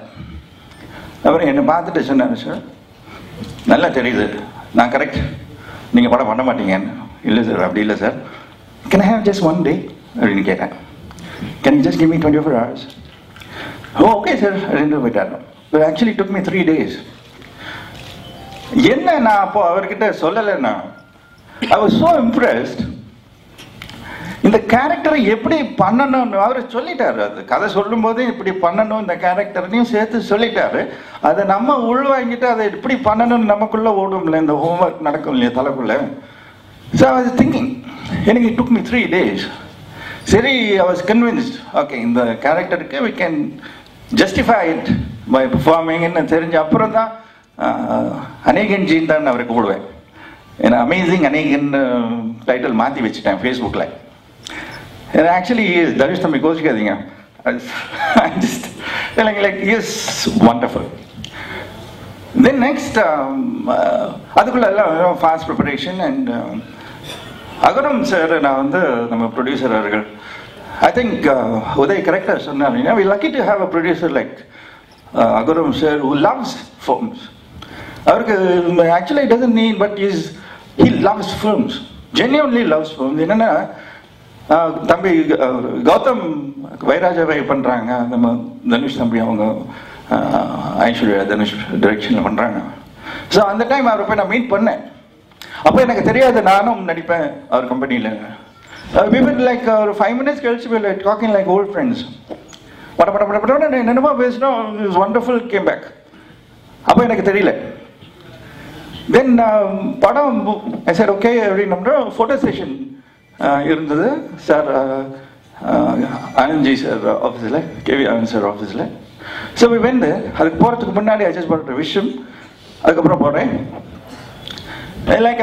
அப்புறம் என்னை பார்த்துட்டு சொன்னார், சார் நல்லா தெரியுது நான் கரெக்ட், நீங்கள் படம் பண்ண மாட்டீங்கன்னு. இல்லை சார், அப்படி இல்லை sir. Can I have just 1 day அப்படின்னு கேட்டேன். Can you just give me 24 hours? Okay sir அப்படின்னு போயிட்டாரு. But actually took me 3 days. என்ன நான் அப்போ அவர்கிட்ட சொல்லலைன்னா ஐ வாஸ் ஸோ இம்ப்ரெஸ்ட். இந்த கேரக்டரை எப்படி பண்ணணும்னு அவர் சொல்லிட்டாரு. அது கதை சொல்லும் போதே இப்படி பண்ணணும், இந்த கேரக்டர்னையும் சேர்த்து சொல்லிட்டாரு. அதை நம்ம உள்வாங்கிட்டு அதை எப்படி பண்ணணும்னு நமக்குள்ள ஓடும்ல, இந்த ஹோம்ஒர்க் நடக்கும் இல்லையா தலைக்குள்ள. ஸோ ஐ வாஸ் திங்கிங், எனக்கு இட் டுக் மீ 3 days. சரி, ஐ வாஸ் கன்வின்ஸ்ட், ஓகே இந்த கேரக்டருக்கு we can justify it by பெர்ஃபார்மிங்னு தெரிஞ்ச அப்புறம் தான் அநேகன் ஜீன் தான் அவரை கூப்பிடுவேன். ஏன்னா அமேசிங் அநேகன் டைட்டில் மாற்றி வச்சுட்டேன் ஃபேஸ்புக்கில். ஆக்சுவலி தனுஷ் தம்பி கோச்சிக்காதீங்க, just telling like he is wonderful. Then next அதுக்குள்ள எல்லாம் fast preparation. And Agaram sir, நான் வந்து நம்ம ப்ரொடியூசர் அவர்கள், ஐ திங்க் உதய் கரெக்டாக சொன்னார், we lucky to have a producer like Agaram sir who loves films. அவருக்கு actually it doesn't need, but he loves films, genuinely loves films. என்னென்னா தம்பி கௌதம் வைராஜாவை பண்ணுறாங்க, நம்ம தனுஷ் தம்பி அவங்க ஐஸ்வர்யா தனுஷ் டைரக்ஷனில் பண்ணுறாங்க. ஸோ அந்த டைம் அவரை போய் நான் மீட் பண்ணேன். அப்போ எனக்கு தெரியாது நானும் நடிப்பேன் அவர் கம்பெனியில். லைக் ஒரு 5 minutes கழிச்சு talking like old friends. But என்னென்னமோ பேசினோம். It's wonderful, came back. அப்போ எனக்கு தெரியல. தென் படம் சார் ஓகே அப்படின்னோம்னா ஃபோட்டோ செஷன் இருந்தது சார், ஆனந்த்ஜி சார் ஆஃபீஸில், கேவி ஆனந்த் சார் ஆஃபீஸில். ஸோ வெந்து அதுக்கு போகிறதுக்கு முன்னாடி I just பண்ணுற விஷயம். அதுக்கப்புறம் போகிறேன். Like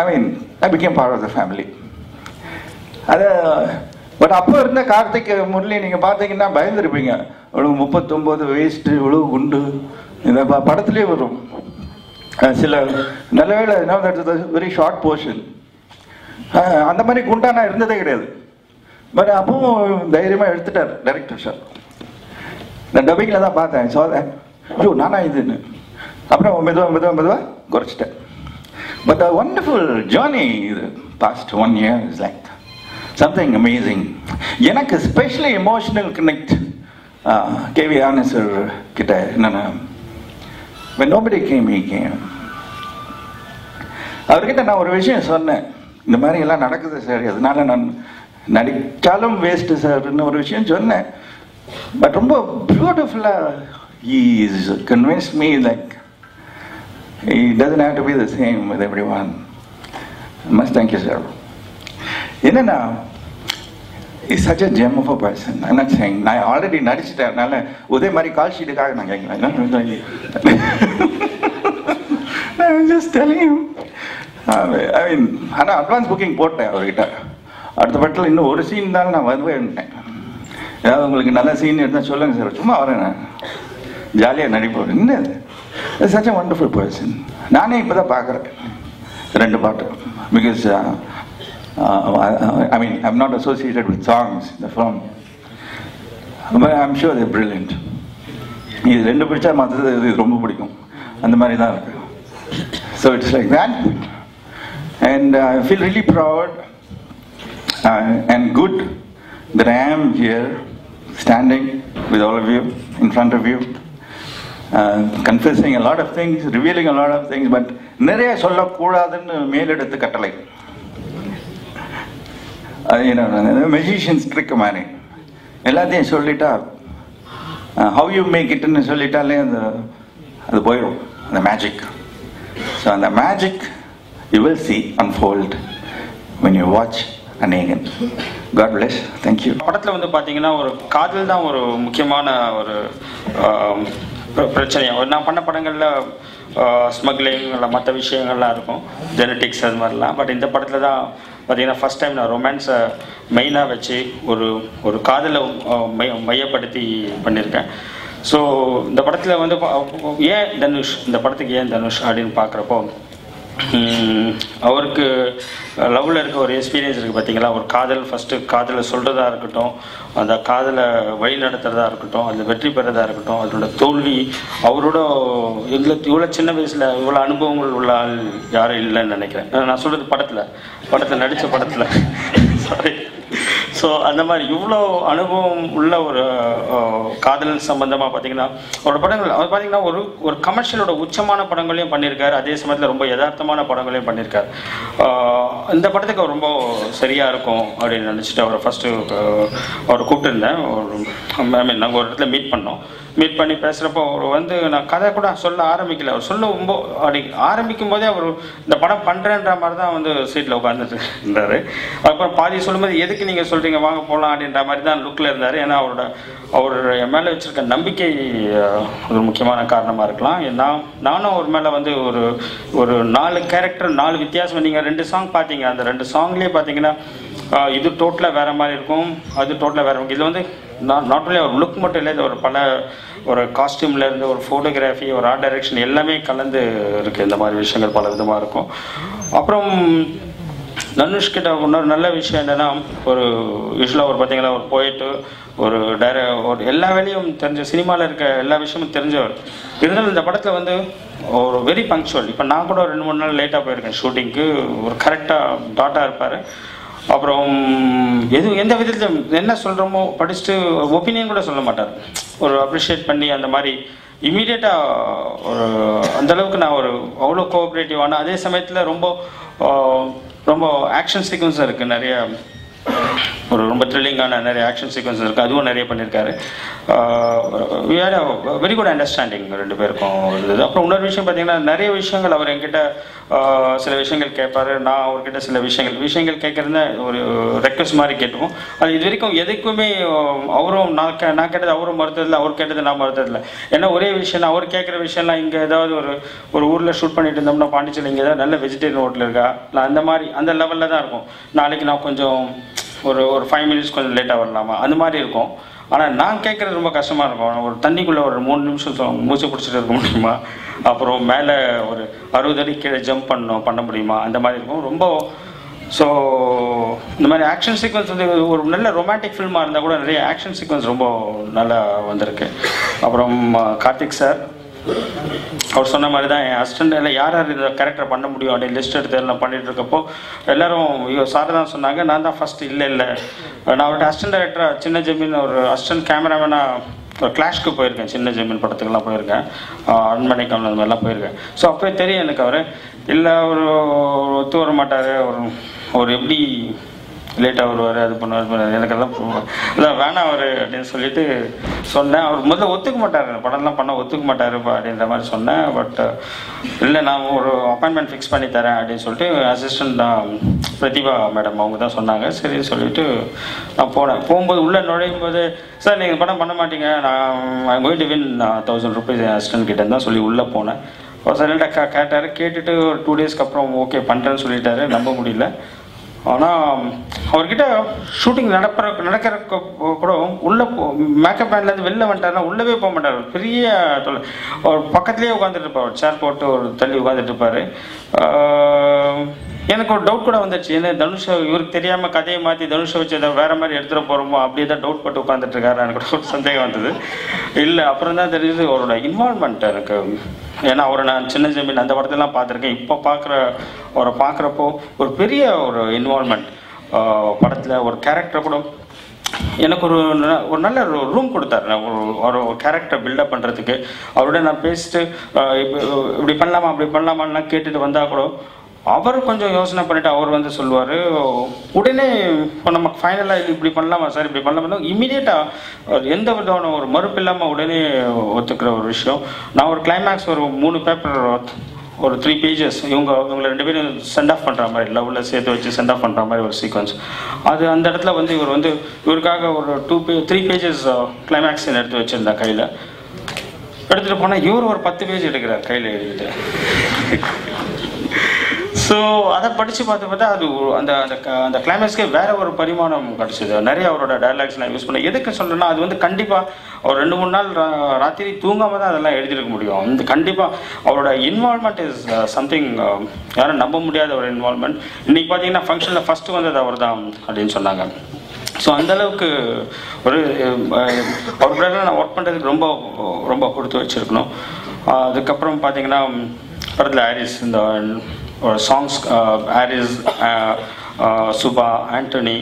I mean I became part of the family. அது பட் அப்போ இருந்த கார்த்திக் முரளி நீங்கள் பார்த்தீங்கன்னா பயந்துருப்பீங்க. இவ்வளோ 39 வேஸ்ட்டு, இவ்வளோ குண்டு, இந்த படத்துலேயே வரும். சில நல்ல வேலை வெரி ஷார்ட் போர்ஷன். அந்த மாதிரி குண்டா நான் இருந்ததே கிடையாது. பட் அப்பவும் தைரியமாக எடுத்துட்டார் டைரக்டர் சார். நான் டப்பிங்கில் தான் பார்த்தேன். ஐயோ நானா இதுன்னு. அப்புறம் மெதுவாக குறைச்சிட்டேன். பட் வண்டர்ஃபுல் ஜேர்னி இது. Past 1 year is like something amazing. எனக்கு specially emotional connect KV Anand sir கிட்ட என்னென்னா, when nobody came, he came. அவர்கிட்ட நான் ஒரு விஷயம் சொன்னேன், இந்த மாதிரி எல்லாம் நடக்குது சார், அதனால நான் நடிச்சாலும் வேஸ்ட்டு சார்ன்னு ஒரு விஷயம் சொன்னேன். பட் ரொம்ப பியூட்டிஃபுல்லாக he is convinced me like He doesn't have to be the same with everyone. I must thank you, sir. Enna, he's such a gem of a person. I'm not saying, நான் already நடிச்சிட்டேன், உதய மாதிரி கால் ஷீட்டுக்காக நான் கேட்கலாம். I'm just telling you. I mean, ஆனால் advance booking போட்டேன் அவர்கிட்ட. அடுத்த படத்தில் இன்னும் ஒரு சீன் தான் நான் வந்துட்டேன். ஏதாவது உங்களுக்கு நல்ல சீன் எடுத்தால் சொல்லுங்கள் சார், சும்மா வரேன், நான் ஜாலியாக நடிப்பேன். என்ன such a wonderful person. நானே இப்போ தான் பார்க்குறேன் 2 பாட்டு. Because I mean, I'm not associated with songs in the film, but I'm sure they're brilliant. இது 2 பிடிச்சா மற்றது இது ரொம்ப பிடிக்கும், அந்த மாதிரி தான் இருக்கு. So it's like that, and I feel really proud and good that I am here standing with all of you, in front of you, confessing a lot of things, revealing a lot of things, but நிறைய சொல்லக்கூடாதுன்னு மேலெடுத்து கட்டளை. Magicians trick மாதிரி எல்லாத்தையும் சொல்லிட்டா, how you make itன்னு சொல்லிட்டாலே அது போயிடும், அந்த magic. So அந்த magic you will see unfold when you watch Anegan. God bless. Thank you. படத்தில் வந்து பார்த்தீங்கன்னா ஒரு காதல் தான் ஒரு முக்கியமான ஒரு பிரச்சனையாக. நான் பண்ண படங்களில் ஸ்மக்லிங் இல்லை மற்ற விஷயங்கள்லாம் இருக்கும், ஜெனட்டிக்ஸ் அது மாதிரிலாம். பட் இந்த படத்தில் தான் பார்த்தீங்கன்னா ஃபஸ்ட் டைம் நான் ரொமான்ஸை மெயினாக வச்சு ஒரு காதலை மையப்படுத்தி பண்ணியிருக்கேன். ஸோ இந்த படத்தில் வந்து ஏன் தனுஷ், இந்த படத்துக்கு ஏன் தனுஷ் அப்படின்னு பார்க்குறப்போ, அவருக்கு லவ்வில் இருக்க ஒரு எக்ஸ்பீரியன்ஸ் இருக்குது பார்த்தீங்களா. ஒரு காதல், ஃபஸ்ட்டு காதலை சொல்கிறதா இருக்கட்டும், அந்த காதலை வழி நடத்துகிறதா இருக்கட்டும், அதில் வெற்றி பெறதா இருக்கட்டும், அதோட தோல்வி, அவரோட இவ்வளோ சின்ன வயசில் இவ்வளோ அனுபவங்கள் உள்ள ஆள் யாரும் இல்லைன்னு நினைக்கிறேன். நான் சொல்கிறது படத்தில் நடித்த படத்தில் சாரி. ஸோ அந்த மாதிரி இவ்வளோ அனுபவம் உள்ள ஒரு காதல் சம்பந்தமாக பார்த்தீங்கன்னா அவர் பார்த்தீங்கன்னா ஒரு கமர்ஷியலோட உச்சமான படங்களையும் பண்ணியிருக்காரு, அதே சமயத்தில் ரொம்ப யதார்த்தமான படங்களையும் பண்ணியிருக்காரு. இந்த படத்துக்கு அவர் ரொம்ப சரியாக இருக்கும் அப்படின்னு நினச்சிட்டு அவரை ஃபஸ்ட்டு அவரை கூப்பிட்டுருந்தேன். ஐ மீன் நாங்கள் ஒரு இடத்துல மீட் பண்ணி பேசுகிறப்போ அவர் வந்து நான் கதை கூட சொல்ல ஆரம்பிக்கல. அவர் சொல்ல ரொம்ப ஆரம்பிக்கும் போதே அவர் இந்த படம் பண்ணுறேன்ற மாதிரி தான் வந்து சீட்டில் உட்காந்துட்டு இருந்தார். அதுக்கப்புறம் பாதி சொல்லும்போது எதுக்கு நீங்கள் சொல்கிறீங்க, வாங்க போகலாம் அப்படின்ற மாதிரி தான் லுக்கில் இருந்தார். ஏன்னா அவர் என் மேலே வச்சுருக்க நம்பிக்கை ஒரு முக்கியமான காரணமாக இருக்கலாம். நானும் அவர் மேலே வந்து ஒரு 4 கேரக்டர் 4 வித்தியாசம். நீங்கள் 2 சாங் பார்த்தீங்க, அந்த 2 சாங்லேயே பார்த்தீங்கன்னா இது டோட்டலாக வேறு மாதிரி இருக்கும், அது டோட்டலாக வேறு இருக்கும். இதில் வந்து நாட் ஒன்லி ஒரு லுக் மட்டும் இல்லை, இது ஒரு காஸ்டியூம்லேருந்து ஒரு ஃபோட்டோகிராஃபி, ஒரு ஆர்ட் டைரக்ஷன் எல்லாமே கலந்து இருக்குது. இந்த மாதிரி விஷயங்கள் பல விதமாக இருக்கும். அப்புறம் தனுஷ்கிட்ட இன்னொரு நல்ல விஷயம் என்னென்னா, ஒரு யூஸ்வலாக ஒரு பார்த்தீங்கன்னா ஒரு போயிட்டு ஒரு எல்லா வேலையும் தெரிஞ்ச, சினிமாவில் இருக்க எல்லா விஷயமும் தெரிஞ்சவர். இருந்தாலும் இந்த படத்தில் வந்து ஒரு வெரி பங்க்சுவல். இப்போ நான் கூட 2-3 நாள் லேட்டாக போயிருக்கேன் ஷூட்டிங்க்கு. ஒரு கரெக்டாக டாட்டாக இருப்பார். அப்புறம் எந்த விதத்தில் என்ன சொல்கிறோமோ படிச்சுட்டு ஒப்பீனியன் கூட சொல்ல மாட்டார். ஒரு அப்ரிஷியேட் பண்ணி அந்த மாதிரி இமீடியட்டாக அந்தளவுக்கு நான் அவ்வளோ கோஆப்ரேட்டிவான, அதே சமயத்தில் ரொம்ப ஆக்ஷன் சீக்வன்ஸ் இருக்குது, நிறைய ரொம்ப த்ரில்லிங்கான நிறைய ஆக்ஷன் சீக்வன்ஸ் இருக்குது, அதுவும் நிறைய பண்ணியிருக்காரு. We had a very good understanding 2 பேருக்கும் இருந்தது. அப்புறம் இன்னொரு விஷயம் பார்த்தீங்கன்னா, நிறைய விஷயங்கள் அவர் என்கிட்ட சில விஷயங்கள் கேட்பார், நான் அவர்கிட்ட சில விஷயங்கள் கேட்குறதுனா ஒரு ரெக்வஸ்ட் மாதிரி கேட்டுவோம். அது இது வரைக்கும் எதுக்குமே அவரும் நான் கேட்டது அவரும் மறுத்ததில்லை, அவர் கேட்டது நான் மறுத்ததில்லை. ஏன்னா ஒரே விஷயம், அவர் கேட்குற விஷயம்லாம் இங்கே ஏதாவது ஒரு ஊரில் ஷூட் பண்ணிட்டு இருந்தோம்னா பாண்டிச்சேரி இங்கே ஏதாவது நல்ல வெஜிடேரியன் ஹோட்டல் இருக்கா, இல்லை அந்த மாதிரி அந்த லெவலில் தான் இருக்கும். நாளைக்கு நான் கொஞ்சம் ஒரு 5 மினிட்ஸ் கொஞ்சம் லேட்டாக வரலாமா, அந்த மாதிரி இருக்கும். ஆனால் நான் கேட்குறது ரொம்ப கஷ்டமாக இருக்கும். ஒரு தண்ணிக்குள்ளே ஒரு 3 நிமிஷம் மூச்சு பிடிச்சிட்டு இருக்க முடியுமா, அப்புறம் மேலே ஒரு 60 அடி கீழே ஜம்ப் பண்ண முடியுமா, அந்த மாதிரி இருக்கும் ரொம்ப. ஸோ இந்த மாதிரி ஆக்ஷன் சீக்வன்ஸ் வந்து ஒரு நல்ல ரொமான்டிக் ஃபில்மாக இருந்தால் கூட நிறைய ஆக்ஷன் சீக்வன்ஸ் ரொம்ப நல்லா வந்திருக்கு. அப்புறம் கார்த்திக் சார் அவர் சொன்ன மாதிரி தான் என் அசிஸ்டன்ட் எல்லாம் யார் இந்த கேரக்டர் பண்ண முடியும் அப்படின்னு லிஸ்ட் எடுத்து எல்லாம் பண்ணிட்டு இருக்கப்போ எல்லாரும் சார் தான் சொன்னாங்க. நான் தான் ஃபர்ஸ்ட் இல்லை நான் அவர்கிட்ட அசிஸ்டன்ட் டைரக்டராக சின்ன ஜமீன் ஒரு அசிஸ்டன்ட் கேமராமேனாக ஒரு கிளாஷ்க்கு போயிருக்கேன், சின்ன ஜமீன் படத்துக்கெல்லாம் போயிருக்கேன், அன்மணிக்கம் அந்த மாதிரிலாம் போயிருக்கேன். ஸோ அப்போயே தெரியும் எனக்கு அவர் இல்லை ஒத்து வர மாட்டார், ஒரு எப்படி லேட்டாக வருவார், அது பண்ணுவார், எனக்கெல்லாம் அதான் வேணாம் அவர் அப்படின்னு சொல்லிட்டு சொன்னேன். அவர் முதல்ல ஒத்துக்க மாட்டார், படம்லாம் பண்ண ஒத்துக்க மாட்டாருப்பா அப்படின்ற மாதிரி சொன்னேன். பட் இல்லை நான் ஒரு அப்பாயின்மெண்ட் ஃபிக்ஸ் பண்ணி தரேன் அப்படின்னு சொல்லிட்டு அசிஸ்டண்ட் பிரதிபா மேடம் அவங்க தான் சொன்னாங்க. சரின்னு சொல்லிட்டு நான் போனேன். போகும்போது உள்ளே நுழையும் போது, சார் நீங்கள் படம் பண்ண மாட்டீங்க, நான் going to win 1000 rupees assistant கிட்டேருந்து தான் சொல்லி உள்ளே போனேன். சைலண்டாக கேட்டார். கேட்டுட்டு ஒரு 2 daysக்கு அப்புறம் ஓகே பண்ணுறேன்னு சொல்லிட்டாரு. நம்ப முடியல. ஆனால் அவர்கிட்ட ஷூட்டிங் நடக்கிற கூட உள்ளே மேக்கப் பேண்ட்லேருந்து வெளில வந்துட்டாருன்னா உள்ளவே போக மாட்டார். பெரிய அவர் பக்கத்துலேயே உட்காந்துட்டு இருப்பார், சேர் போட்டு ஒரு தள்ளி உட்காந்துட்டு இருப்பார். எனக்கு ஒரு டவுட் கூட வந்துடுச்சு, ஏன்னா தனுஷை இவருக்கு தெரியாமல் கதையை மாற்றி தனுஷை வச்சு அதை வேறு மாதிரி எடுத்துகிட்டு போகிறோமோ அப்படியே தான் டவுட் போட்டு உட்காந்துட்டு இருக்காரு. எனக்கு கூட ஒரு சந்தேகம் வந்தது. இல்லை அப்புறம் தான் தெரியுது அவரோட இன்வால்மெண்ட் எனக்கு. ஏன்னா அவரை நான் சின்ன ஜமீன் அந்த படத்தெல்லாம் பார்த்துருக்கேன். இப்போ அவரை பார்க்குறப்போ ஒரு பெரிய ஒரு இன்வால்மெண்ட் படத்தில். ஒரு கேரக்டரை கூட எனக்கு ஒரு நல்ல ரூம் கொடுத்தாரு ஒரு கேரக்டர் பில்டப் பண்ணுறதுக்கு. அவரோட நான் பேசிட்டு இப்படி பண்ணலாமா அப்படி பண்ணலாமான்லாம் கேட்டுட்டு வந்தால் கூட அவர் கொஞ்சம் யோசனை பண்ணிவிட்டு அவர் வந்து சொல்லுவார். உடனே இப்போ நமக்கு ஃபைனலாக இப்படி பண்ணலாமா சார் இப்படி பண்ணலாமா இமீடியட்டாக எந்த விதமான ஒரு மறுப்பு இல்லாமல் உடனே ஒத்துக்கிற ஒரு விஷயம். நான் ஒரு கிளைமேக்ஸ் ஒரு 3 பேப்பர் ஒரு 3 pages இவங்களை 2 பேரும் சென்ட் ஆஃப் பண்ணுற மாதிரி லவ்வில் சேர்த்து வச்சு சென்ட் ஆஃப் பண்ணுற மாதிரி ஒரு சீக்வன்ஸ். அது அந்த இடத்துல வந்து இவருக்காக ஒரு 3 pages கிளைமேக்ஸ் எடுத்து வச்சுருந்தேன் கையில். எடுத்துகிட்டு போனால் இவர் ஒரு 10 page எடுக்கிறார் கையில் எழுதிட்டு. ஸோ அதை படித்து பார்த்தா அது அந்த அந்த கிளைமேக்ஸ்க்கே வேற ஒரு பரிமாணம் கிடச்சிது. நிறைய அவரோட டைலாக்ஸ் நான் யூஸ் பண்ணேன். எதுக்கு சொல்கிறேன்னா அது வந்து கண்டிப்பாக அவர் 2-3 நாள் ராத்திரி தூங்காமல் தான் அதெல்லாம் எழுதியிருக்க முடியும். அந்த கண்டிப்பாக அவரோட இன்வால்மெண்ட் இஸ் சம்திங் யாரும் நம்ப முடியாத ஒரு இன்வால்மெண்ட். இன்றைக்கி பார்த்தீங்கன்னா ஃபங்க்ஷனில் ஃபஸ்ட்டு வந்தது அவர் தான் அப்படின்னு சொன்னாங்க. ஸோ அந்தளவுக்கு அவர் கூட நான் ஒர்க் பண்ணுறதுக்கு ரொம்ப ரொம்ப கொடுத்து வச்சுருக்கணும். அதுக்கப்புறம் பார்த்தீங்கன்னா படத்தில் ஹாரிஸ் இந்த சாங்ஸ் ஹாரிஸ், சுபா, ஆண்டனி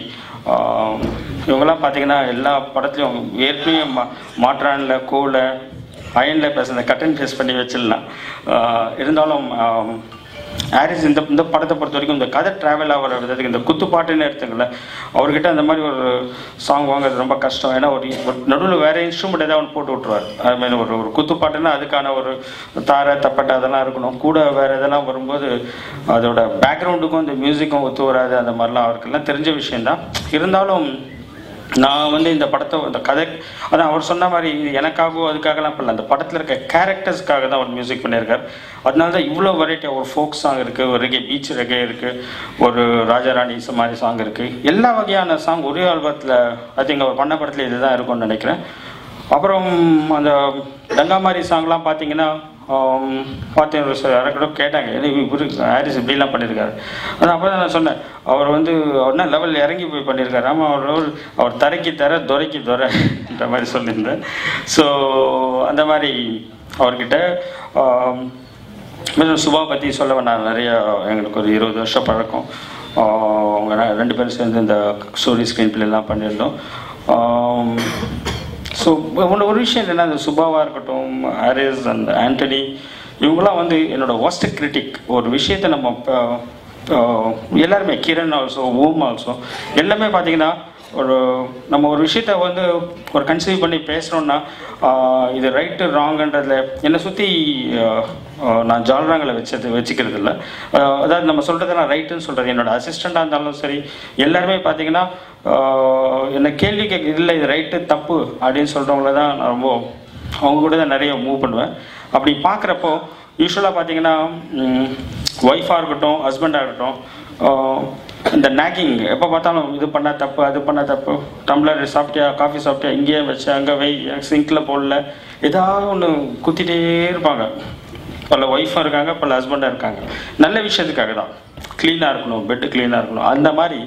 இவங்கெல்லாம் பார்த்தீங்கன்னா எல்லா படத்துலையும் ஏற்கனவே மாற்றானில் கோவில் அயனில் பேச இந்த கட்டன் ஃபேஸ் பண்ணி வச்சிடலாம். இருந்தாலும் ஹாரிஸ் இந்த படத்தை பொறுத்த வரைக்கும் இந்த கதை ட்ராவல் ஆகிற விதத்துக்கு இந்த குத்துப்பாட்டுன்னு எடுத்துங்கள அவர்கிட்ட அந்த மாதிரி ஒரு சாங் வாங்குறது ரொம்ப கஷ்டம். ஏன்னா ஒரு நடுவில் வேறு இன்ஸ்ட்ருமெண்ட் ஏதாவது ஒன்று போட்டு விட்ருவார். அதுமாதிரி ஒரு குத்துப்பாட்டுன்னா அதுக்கான ஒரு தாரை தப்பட்டை அதெல்லாம் இருக்கணும். கூட வேறு இதெல்லாம் வரும்போது அதோட பேக்ரவுண்டுக்கும் இந்த மியூசிக்கும் ஒத்து வராது. அந்த மாதிரிலாம் அவருக்கெல்லாம் தெரிஞ்ச விஷயந்தான். இருந்தாலும் நான் வந்து இந்த படத்தை இந்த கதை அதான் அவர் சொன்ன மாதிரி எனக்காகவோ அதுக்காகலாம் பண்ணல, அந்த படத்தில் இருக்க கேரக்டர்ஸ்க்காக தான் அவர் மியூசிக் பண்ணியிருக்கார். அதனால தான் இவ்வளோ வெரைட்டி ஒரு ஃபோக் சாங் இருக்குது, ஒரு ரெகே பீச் ரெகே இருக்குது, ஒரு ராஜாராணி மாதிரி சாங் இருக்குது. எல்லா வகையான சாங் ஒரே ஆல்பத்தில் ஐ திங்க் அவர் பண்ண படத்தில் இதுதான் இருக்கும்னு நினைக்கிறேன். அப்புறம் அந்த டங்காமாரி சாங்லாம் பார்த்தீங்கன்னா பார்த்தேன் யாரும் கூட கேட்டாங்க, இவரு ஹாரிஸ் இப்படிலாம் பண்ணியிருக்காரு. ஆனால் அப்போ தான் நான் சொன்னேன் அவர் வந்து அவர்னா லெவலில் இறங்கி போய் பண்ணியிருக்காரு. ஆமாம் அவர் தரைக்கு துரைக்கு துரைன்ற மாதிரி சொல்லியிருந்தேன். ஸோ அந்த மாதிரி அவர்கிட்ட சுபா பற்றி சொல்ல நான் நிறையா எங்களுக்கு ஒரு 20 வருஷம் பழக்கம். அவங்க 2 பேரும் சேர்ந்து இந்த ஸ்டோரி ஸ்க்ரீன் பிளேலாம் பண்ணியிருந்தோம். ஸோ ஒரு விஷயம் என்னென்னா இந்த சுபாவாக இருக்கட்டும், ஹாரிஸ் அண்ட் ஆண்டனி இவங்களாம் வந்து என்னோடய ஒர்ஸ்ட் கிரிட்டிக். ஒரு விஷயத்தை நம்ம எல்லாருமே கிரண் ஆல்சோ, ஓம் ஆல்சோ எல்லாமே பார்த்தீங்கன்னா நம்ம ஒரு விஷயத்த வந்து ஒரு கன்சீவ் பண்ணி பேசுகிறோன்னா இது ரைட்டு ராங்குன்றதில் என்னை சுற்றி நான் ஜால்ராங்களை வச்சுக்கிறது இல்லை. அதாவது நம்ம சொல்கிறதெல்லாம் ரைட்டுன்னு சொல்கிறது. என்னோடய அசிஸ்டண்ட்டாக இருந்தாலும் சரி எல்லாருமே பார்த்தீங்கன்னா என்னை கேள்வி இல்லை இது ரைட்டு தப்பு அப்படின்னு சொல்கிறவங்கள தான் நான் ரொம்ப அவங்க கூட தான் நிறைய மூவ் பண்ணுவேன். அப்படி பார்க்குறப்போ யூஸ்வலாக பார்த்தீங்கன்னா ஒய்ஃபாக இருக்கட்டும், ஹஸ்பண்டாக இருக்கட்டும், இந்த நாக்கிங் எப்போ பார்த்தாலும் இது பண்ணால் தப்பு, அது பண்ணால் தப்பு, டம்ளர் சாப்பிட்டியா, காஃபி சாப்பிட்டியா, இங்கேயே வச்சு அங்கே வை, சிங்கில் போடல, ஏதாவது ஒன்று குத்திட்டே இருப்பாங்க. பல ஒய்ஃபாக இருக்காங்க, பல ஹஸ்பண்டாக இருக்காங்க. நல்ல விஷயத்துக்காக தான், க்ளீனாக இருக்கணும், பெட்டு க்ளீனாக இருக்கணும். அந்த மாதிரி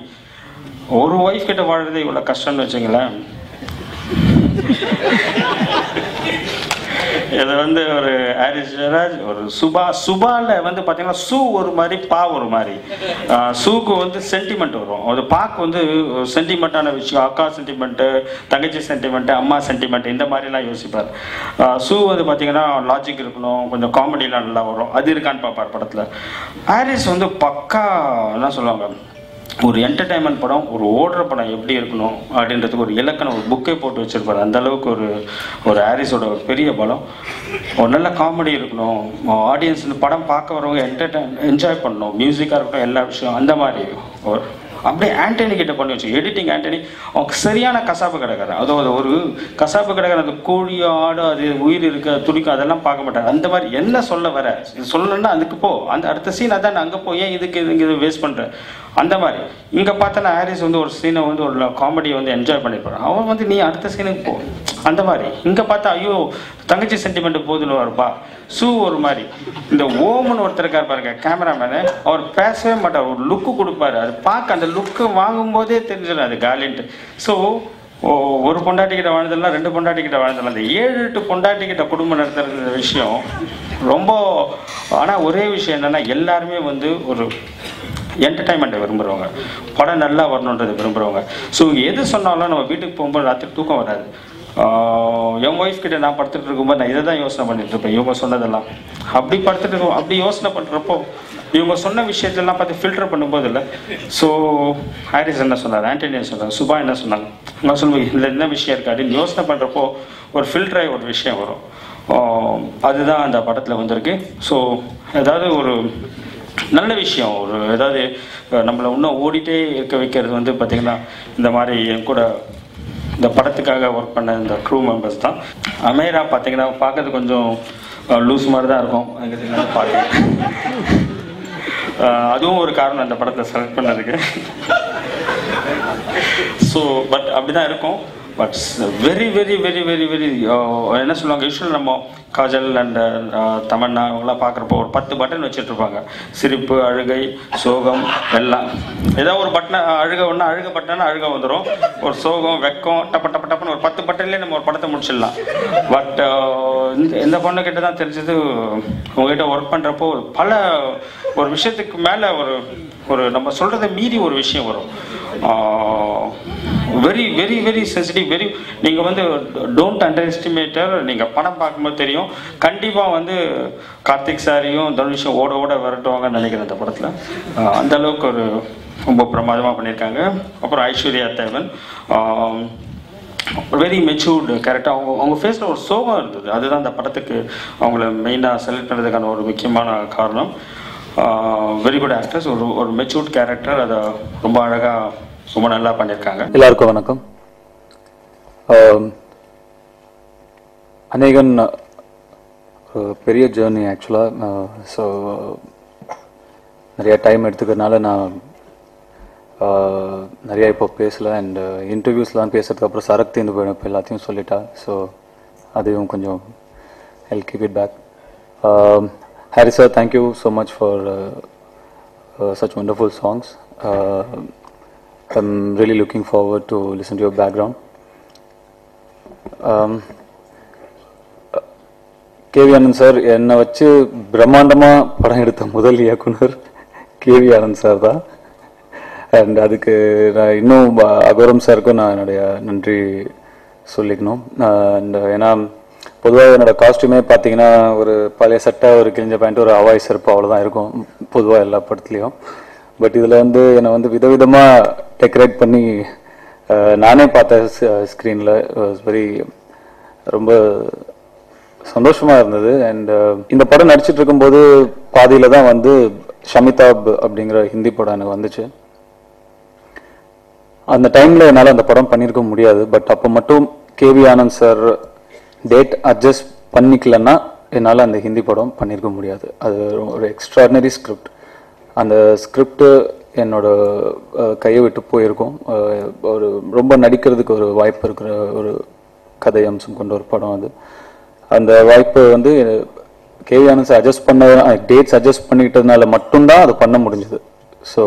ஒரு ஒய்ஃப் கிட்ட வாழறது இவ்வளோ கஷ்டம்னு வச்சுங்களேன். இது வந்து ஒரு ஹாரிஸ் ஜெயராஜ், ஒரு சுபாவில் வந்து பார்த்தீங்கன்னா சூ ஒரு மாதிரி, பா ஒரு மாதிரி. சூக்கு வந்து சென்டிமெண்ட் வரும், அது பாக்கு வந்து சென்டிமெண்ட்டான விஷயம், அக்கா சென்டிமெண்ட்டு, தங்கச்சி சென்டிமெண்ட்டு, அம்மா சென்டிமெண்ட், இந்த மாதிரிலாம் யோசிப்பார். சூ வந்து பார்த்தீங்கன்னா லாஜிக் இருக்கணும், கொஞ்சம் காமெடிலாம் நல்லா வரும், அது இருக்கான்னு பார்ப்பார் படத்தில். ஹாரிஸ் வந்து பக்கா என்ன சொல்லுவாங்க, ஒரு என்டர்டைன்மெண்ட் படம், ஒரு ஓடுற படம் எப்படி இருக்கணும் அப்படின்றதுக்கு ஒரு இலக்கணம், ஒரு புக்கே போட்டு வச்சுருப்பார். அந்த அளவுக்கு ஒரு ஹாரிஸோட ஒரு பெரிய பலம். ஒரு நல்ல காமெடி இருக்கணும், ஆடியன்ஸ் இந்த படம் பார்க்க வரவங்க என்ஜாய் பண்ணணும், மியூசிக்காக இருக்கட்டும், எல்லா விஷயம் அந்த மாதிரி ஒரு அப்படியே ஆண்டனி கிட்ட பண்ணி வச்சு எடிட்டிங். ஆண்டனி அவங்க சரியான கசாப்பு கடைக்காரன். அதாவது ஒரு கசாப்பு கடைக்காரன், அந்த கோழியோ ஆடோ அது உயிர் இருக்க துடிக்கும் அதெல்லாம் பார்க்க மாட்டாங்க. அந்த மாதிரி என்ன சொல்ல வர சொல்லணும்னா அதுக்கு போ, அந்த அடுத்த சீன் அதான் அங்கே போய் ஏன் இதுக்கு இது வேஸ்ட் பண்ணுறேன் அந்த மாதிரி. இங்கே பார்த்தா ஹாரிஸ் வந்து ஒரு சீனை வந்து ஒரு காமெடியை வந்து என்ஜாய் பண்ணியிருப்பான். அவன் வந்து நீ அடுத்த சீனுக்கு போ அந்த மாதிரி. இங்கே பார்த்தா ஐயோ தங்கச்சி சென்டிமெண்ட் போதுன்னு வருப்பா ஷூ ஒரு மாதிரி. இந்த ஓமன் ஒருத்தர் இருக்கார் பாருங்க கேமராமேனு, அவர் பேசவே மாட்டார், ஒரு லுக்கு கொடுப்பாரு. அது பார்க்க அந்த லுக்கு வாங்கும்போதே தெரிஞ்சிடும் அது காலின்ட்டு. ஸோ ஒரு பொண்டாட்டிக்கிட்ட வாழ்ந்தெல்லாம் 2 பொண்டாட்டிக்கிட்ட வாழ்ந்தெல்லாம் அந்த 7-8 பொண்டாட்டிக்கிட்ட குடும்பம் நடத்துகிற விஷயம் ரொம்ப. ஆனால் ஒரே விஷயம் என்னென்னா எல்லாருமே வந்து ஒரு என்டர்டைன்மெண்ட்டை விரும்புகிறவங்க, படம் நல்லா வரணுன்றது விரும்புகிறவங்க. ஸோ எது சொன்னாலும் நம்ம வீட்டுக்கு போகும்போது ராத்திரி தூக்கம் வராது. என் ஒய்ஃப் கிட்ட நான் படுத்துட்டு இருக்கும்போது நான் இதை தான் யோசனை பண்ணிட்டு இருப்பேன், இவங்க சொன்னதெல்லாம். அப்படி படுத்துட்டு இருக்கோம், அப்படி யோசனை பண்ணுறப்போ இவங்க சொன்ன விஷயத்தெல்லாம் பார்த்து ஃபில்டர் பண்ணும்போது இல்லை. ஸோ ஹாரிஸ் என்ன சொன்னார், ஆண்டனி என்ன சொன்னார், சுபா என்ன சொன்னாங்க, நான் சொல்லுவேன் இதில் என்ன விஷயம் இருக்குது அப்படின்னு யோசனை பண்ணுறப்போ ஒரு ஃபில்டராகி ஒரு விஷயம் வரும். அதுதான் அந்த படத்தில் வந்திருக்கு. ஸோ ஏதாவது ஒரு நல்ல விஷயம், ஒரு ஏதாவது நம்மளை இன்னும் ஓடிட்டே இருக்க வைக்கிறது வந்து பார்த்திங்கன்னா இந்த மாதிரி என் கூட இந்த படத்துக்காக ஒர்க் பண்ண இந்த க்ரூ மெம்பர்ஸ் தான். அமேரா பார்த்தீங்கன்னா பார்க்கறது கொஞ்சம் லூஸ் மாதிரி தான் இருக்கும், பார்க்க அதுவும் ஒரு காரணம் அந்த படத்தை செலக்ட் பண்ணதுக்கு. ஸோ பட் அப்படி தான் இருக்கும். But very very very very very என்ன சொல்லுவாங்க, யூஸ்வல் நம்ம காஜல் அண்ட் தமன்னா அவங்களாம் பார்க்குறப்போ ஒரு 10 பட்டன் வச்சுட்ருப்பாங்க. சிரிப்பு, அழுகை, சோகம் எல்லாம். ஏதாவது ஒரு பட்டனை அழுக ஒன்று அழுக பட்டனா அழுக வந்துடும், ஒரு சோகம், வெக்கம், டப்பன்னு ஒரு 10 பட்டன்லேயே நம்ம ஒரு படத்தை முடிச்சிடலாம். பட் இந்த பொண்ணுக்கிட்ட தான் தெரிஞ்சது, உங்ககிட்ட ஒர்க் பண்ணுறப்போ ஒரு விஷயத்துக்கு மேலே ஒரு நம்ம சொல்கிறத மீறி ஒரு விஷயம் வரும். Very very very sensitive, very. நீங்கள் வந்து டோன்ட் அண்டர் எஸ்டிமேட்டர். நீங்கள் படம் பார்க்கும்போது தெரியும், கண்டிப்பாக வந்து கார்த்திக் சாரியும் தனுஷும் ஓட வரட்டுவாங்கன்னு நினைக்கிறேன் அந்த படத்தில். அந்த அளவுக்கு ஒரு ரொம்ப பிரமாதமாக பண்ணியிருக்காங்க. அப்புறம் ஐஸ்வர்யா தேவன் வெரி மெச்சூர்டு கேரக்டர். அவங்க ஃபேஸில் ஒரு சோகம் இருந்தது, அதுதான் அந்த படத்துக்கு அவங்கள மெயினாக செலக்ட் பண்ணுறதுக்கான ஒரு முக்கியமான காரணம். வெரி குட் ஆக்டர்ஸ், ஒரு மெச்சூர்ட் கேரக்டர், அதை ரொம்ப அழகாக ரொம்ப நல்லா பண்ணியிருக்காங்க. எல்லாருக்கும் வணக்கம். அநேகன் பெரிய ஜேர்னி ஆக்சுவலாக. ஸோ நிறையா டைம் எடுத்துக்கிறதுனால நான் நிறையா இப்போ பேசலை. அண்ட் இன்டர்வியூஸ்லாம் பேசுறதுக்கு அப்புறம் சரக்கு தீர்ந்து போயிடும், இப்போ எல்லாத்தையும் சொல்லிட்டா. ஸோ அதையும் கொஞ்சம் I'll keep it back. Harry sir, thank you so much for such wonderful songs. I'm really looking forward to listen to your background. KV Anand sir என்னை வச்சு பிரம்மாண்டமாக படம் எடுத்த முதல் இயக்குனர் கேவி ஆனந்த் சார் தான். அண்ட் அதுக்கு நான் இன்னும் அகோரம் சாருக்கும் நான் என்னுடைய நன்றி சொல்லிக்கணும். அண்ட் ஏன்னா பொதுவாக என்னோட காஸ்டியூமே பார்த்தீங்கன்னா ஒரு பழைய சட்டை, ஒரு கிழிஞ்ச பேண்ட், ஒரு ஹவாய் செருப்பு, அவ்வளோதான் இருக்கும் பொதுவாக எல்லா படத்துலேயும். பட் இதில் வந்து என்னை வந்து விதவிதமாக டெக்கரேட் பண்ணி நானே பார்த்தேன் ஸ்க்ரீனில். வெரி ரொம்ப சந்தோஷமாக இருந்தது. அண்ட் இந்த படம் நடிச்சிட்டு இருக்கும்போது பாதியில் தான் வந்து ஷமிதாப் அப்படிங்கிற ஹிந்தி படம் எனக்கு வந்துச்சு. அந்த டைமில் என்னால் அந்த படம் பண்ணியிருக்க முடியாது. பட் அப்போ மட்டும் KV Anand sir date adjust பண்ணிக்கலன்னா என்னால் அந்த ஹிந்தி படம் பண்ணியிருக்க முடியாது. அது ஒரு எக்ஸ்ட்ராடினரி ஸ்கிரிப்ட். அந்த ஸ்கிரிப்டு என்னோட கையை விட்டு போயிருக்கும். ஒரு ரொம்ப நடிக்கிறதுக்கு ஒரு வாய்ப்பு இருக்கிற ஒரு கதை அம்சம் கொண்ட ஒரு படம் அது. அந்த வாய்ப்பு வந்து கேவி ஆனந்த் அட்ஜஸ்ட் பண்ண டேட்ஸ் அட்ஜஸ்ட் பண்ணிக்கிட்டதுனால மட்டும்தான் அது பண்ண முடிஞ்சது. ஸோ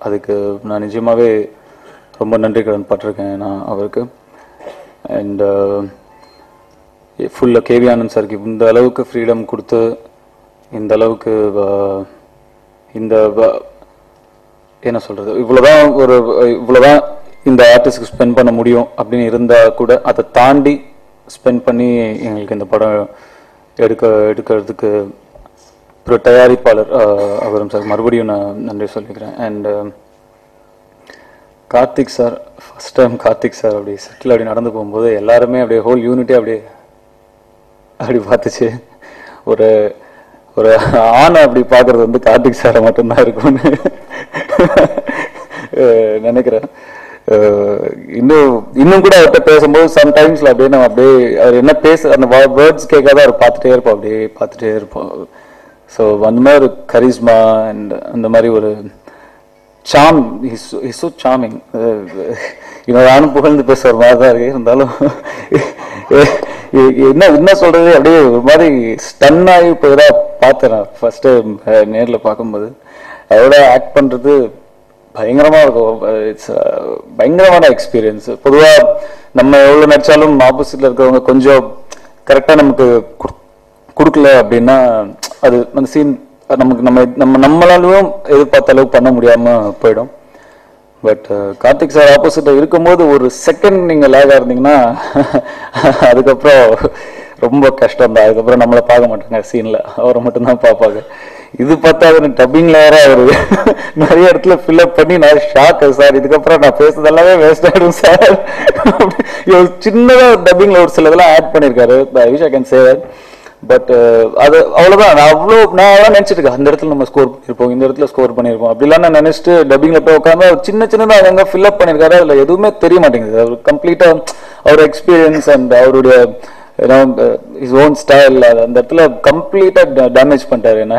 அதுக்கு நான் நிஜமாகவே ரொம்ப நன்றி கடன் பட்டிருக்கேன் நான் அவருக்கு. அண்ட் ஃபுல்லாக கேவி ஆனந்த் சாருக்கு இந்த அளவுக்கு ஃப்ரீடம் கொடுத்து, இந்த அளவுக்கு இந்த என்ன சொல்கிறது, இவ்வளோதான் இந்த ஆர்டிஸ்ட்க்கு ஸ்பெண்ட் பண்ண முடியும் அப்படின்னு இருந்தால் கூட அதை தாண்டி ஸ்பெண்ட் பண்ணி எங்களுக்கு இந்த படம் எடுக்கிறதுக்கு ஒரு தயாரிப்பாளர் அகரம் சார் மறுபடியும் நான் நன்றி சொல்லிக்கிறேன். And Karthik sir first time Karthik sir அப்படி செட்டில் அப்படி நடந்து போகும்போது எல்லாருமே அப்படியே ஹோல் யூனிட்டே அப்படி பார்த்துச்சு. ஒரு ஒரு ஆணை அப்படி பார்க்கறது வந்து கார்த்திக் சாரை மட்டும்தான் இருக்கும்னு நினைக்கிறேன். இன்னும் கூட அவர்கிட்ட பேசும்போது சம்டைம்ஸ்ல அப்படியே நம்ம அப்படியே அவர் என்ன அந்த வேர்ட்ஸ் கேட்காத அவர் பார்த்துட்டே இருப்போம், அப்படியே பார்த்துட்டே இருப்போம். ஸோ அந்த மாதிரி ஒரு கரிஸ்மா அண்ட் அந்த மாதிரி ஒரு சாம், இஸ் ஸோ சாமிங். நானும் புகழ்ந்து பேசுற மாதிரி தான் இருக்கு. இருந்தாலும் என்ன சொல்றது, அப்படியே ஒரு மாதிரி ஸ்டன் ஆகி இப்போதான் பார்த்தேன் நான் ஃபர்ஸ்ட் நேரில் பார்க்கும்போது. அதோட ஆக்ட் பண்றது பயங்கரமா இருக்கும். இட்ஸ் பயங்கரமான எக்ஸ்பீரியன்ஸ். பொதுவாக நம்ம எவ்வளோ நடிச்சாலும் ஆப்போசிட்ல இருக்கிறவங்க கொஞ்சம் கரெக்டா நமக்கு கொடுக்கல அப்படின்னா அது அந்த சீன் நமக்கு நம்மளாலும் எதிர்பார்த்த அளவுக்கு பண்ண முடியாம போயிடும். பட் கார்த்திக் சார் ஆப்போசிட்ல இருக்கும்போது ஒரு செகண்ட் நீங்க லேகா இருந்தீங்கன்னா அதுக்கப்புறம் ரொம்ப கஷ்டம் தான். அதுக்கப்புறம் நம்மளை பார்க்க மாட்டாங்க சீன்ல, அவரை மட்டும்தான் பார்ப்பாங்க. இது பார்த்தா டப்பிங்ல வேற அவரு நிறைய இடத்துல ஃபில்அப் பண்ணி நான் ஷாக் சார், இதுக்கப்புறம் நான் பேசுறது எல்லாமே வேஸ்ட் ஆயிடும் சார். சின்னதா டப்பிங்ல ஒரு சில இதெல்லாம் ஆட் பண்ணிருக்காரு. I wish I can say that. But அது அவ்வளவுதான். நான் நினைச்சிட்டு இருக்கேன் அந்த இடத்துல நம்ம ஸ்கோர் பண்ணிருப்போம், இந்த இடத்துல ஸ்கோர் பண்ணிருப்போம் அப்படிலாம் நான் நினைச்சிட்டு டப்பிங்ல போய் உட்காந்து சின்னதா அவங்க ஃபில்அப் பண்ணிருக்காரு. அதுல எதுவுமே தெரிய மாட்டேங்குது. அவர் கம்ப்ளீட்டா அவர் எக்ஸ்பீரியன்ஸ் அண்ட் அவருடைய his own style அந்த இடத்துல கம்ப்ளீட்டா டேமேஜ் பண்ணிட்டாரு என்ன.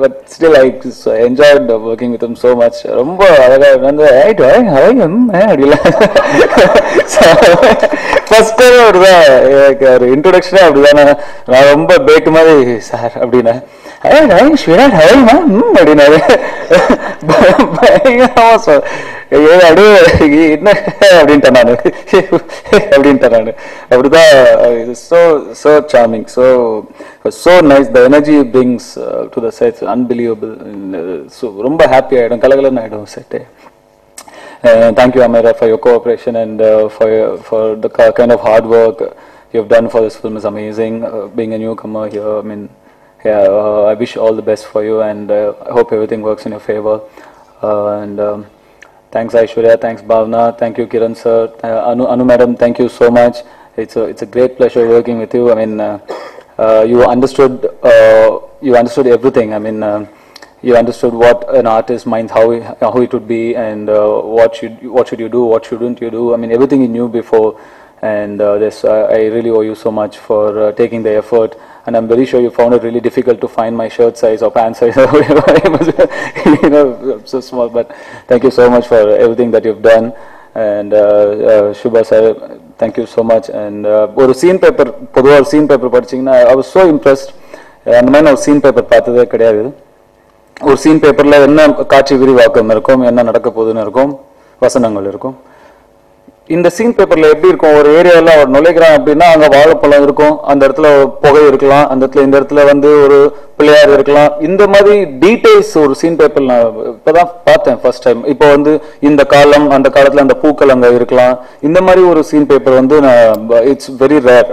But still I enjoyed working with him so much. ரொம்ப அழகா வந்து ஃபர்ஸ்ட் டைம் அப்படிதான் ஒரு இன்ட்ரோடக்ஷனே அப்படிதானே. நான் ரொம்ப பேட்டு மாதிரி சார் அப்படின்னா அப்படின்னாரு. என்ன அப்படின்ட்டேன் நானு அப்படிதான். so charming, so nice. The energy it brings to the set is unbelievable. So ரொம்ப happy ஆயிடும், கலகலன்னு ஆயிடும் set. Thank you Ameera for your cooperation and for the kind of hard work you've done for this film is amazing. Being a newcomer here, I mean, I wish all the best for you and I hope everything works in your favor. And thanks Aishwarya, thanks Bhavna, thank you Kiran sir, Anu madam, thank you so much. It's a great pleasure working with you. I mean, you understood everything. I mean, you understood what an artist minds, how it would be, and what should you do, what shouldn't you do. I mean, everything you knew before, and I really owe you so much for taking the effort. And I'm very sure you found it really difficult to find my shirt size or pant size or whatever. So small. But thank you so much for everything that you've done. And Shubha sir, thank you so much. And ஒரு scene paper, பொதுவாக ஒரு scene paper படிச்சிங்கன்னா I was so impressed. அந்த மாதிரி நான் ஒரு scene paper பார்த்ததே கிடையாது. ஒரு சீன் பேப்பர்ல என்ன காட்சி விரிவாக்கம் இருக்கும், என்ன நடக்க போகுதுன்னு இருக்கும், வசனங்கள் இருக்கும். இந்த சீன் பேப்பர்ல எப்படி இருக்கும், ஒரு ஏரியாவில் அவர் நுழைக்கிறான் அப்படின்னா அங்க வாழைப்பழம் இருக்கும், அந்த இடத்துல புகை இருக்கலாம், அந்த இடத்துல இந்த இடத்துல வந்து ஒரு பிள்ளையார் இருக்கலாம். இந்த மாதிரி டீடைல்ஸ் ஒரு சீன் பேப்பர் நான் இப்பதான் பார்த்தேன் ஃபர்ஸ்ட் டைம். இப்போ வந்து இந்த காலம், அந்த காலத்துல அந்த பூக்கள் அங்க இருக்கலாம். இந்த மாதிரி ஒரு சீன் பேப்பர் வந்து நான் இட்ஸ் வெரி ரேர்.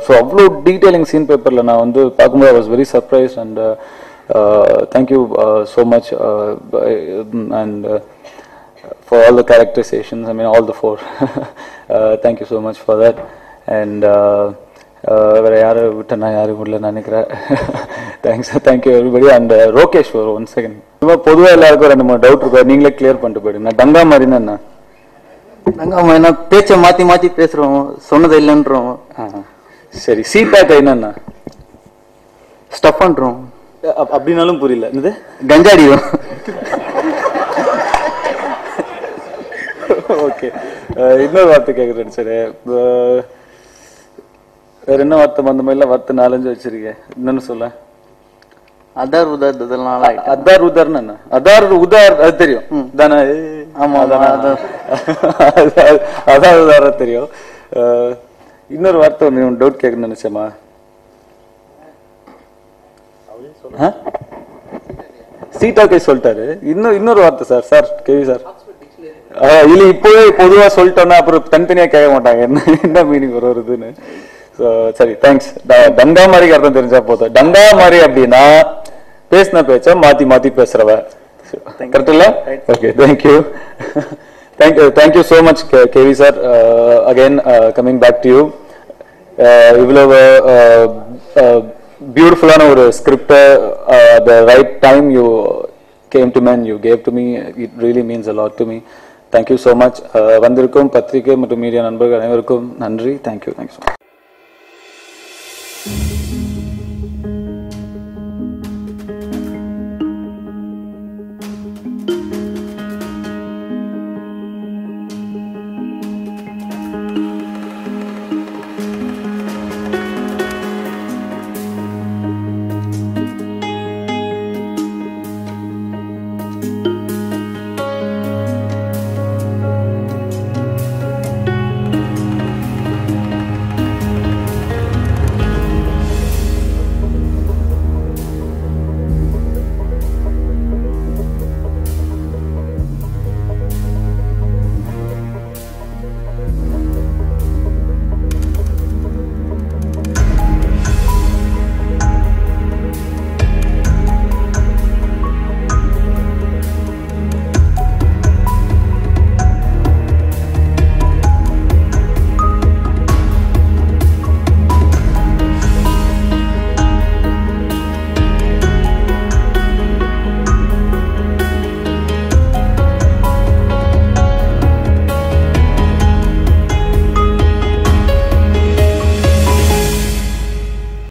ஸோ அவ்வளோ டீடைலிங் சீன் பேப்பர்ல நான் வந்து பார்க்கும்போது I was very surprise. And thank you so much and for all the characterizations. I mean, all the four. Thank you so much for that. And வேற யாரை விட்டு நான் யாரும் விடல நினைக்கிறேன். Thank you everybody. அண்ட் ரோகேஷ் ஒரு 1 செகண்ட். பொதுவாக எல்லாருக்கும் 2-3 டவுட் இருக்கும், நீங்களே கிளியர் பண்ணிட்டு போயிடுங்க. டங்கா மாதிரின்னா என்ன? டங்கா மாதிரினா பேச்சை மாற்றி மாற்றி பேசுகிறோம், சொன்னது இல்லைன்றோம். சரி. சீட்டாக்க என்னன்னா? ஸ்டஃப் பண்ணுறோம் அப்படின்னாலும் புரியல. என்னது? கஞ்சாடிடும். ஓகே. இன்னொரு வார்த்தை கேட்குறேன். சரி, வேற என்ன வார்த்தை அந்த மாதிரிலாம் வார்த்தை 4-5 வச்சிருக்கேன். என்னன்னு சொல்ல? அதார் உதார் இதெல்லாம். அதார் உதார்னு என்ன? அதார் உதார் அது தெரியும் தானே? ஆமா, அதார் உதார தெரியும். இன்னொரு வார்த்தை ஒன்று டவுட் கேட்கணும்னு நினைச்சேமா? சீட்டாக்கை சொல்லிட்டாரு. இன்னொரு வார்த்தை சார் கேவி சார் இல்ல இப்போவே பொதுவா சொல்லிட்டோம்னா அப்புறம் தனித்தனியா கேட்க மாட்டாங்க என்ன மீனிங் வருதுன்னு. சரி, தேங்க்ஸ். டங்கா மாதிரி அர்த்தம் தெரிஞ்சா போதும். டங்கா மாதிரி அப்படின்னா பேசின பேச்ச மாத்தி மாத்தி பேசுறவ. Correct alla? Okay, thank you. Thank you so much, KV sir. Again, coming back to you. இவ்வளவு பியூட்டிஃபுல்லான ஒரு ஸ்கிரிப்டை the right time you came to me and you gave to me, it really means a lot to me. Thank you so much. வந்திருக்கும் பத்திரிகை மற்றும் media நண்பர்கள் அனைவருக்கும் நன்றி. Thank you so much.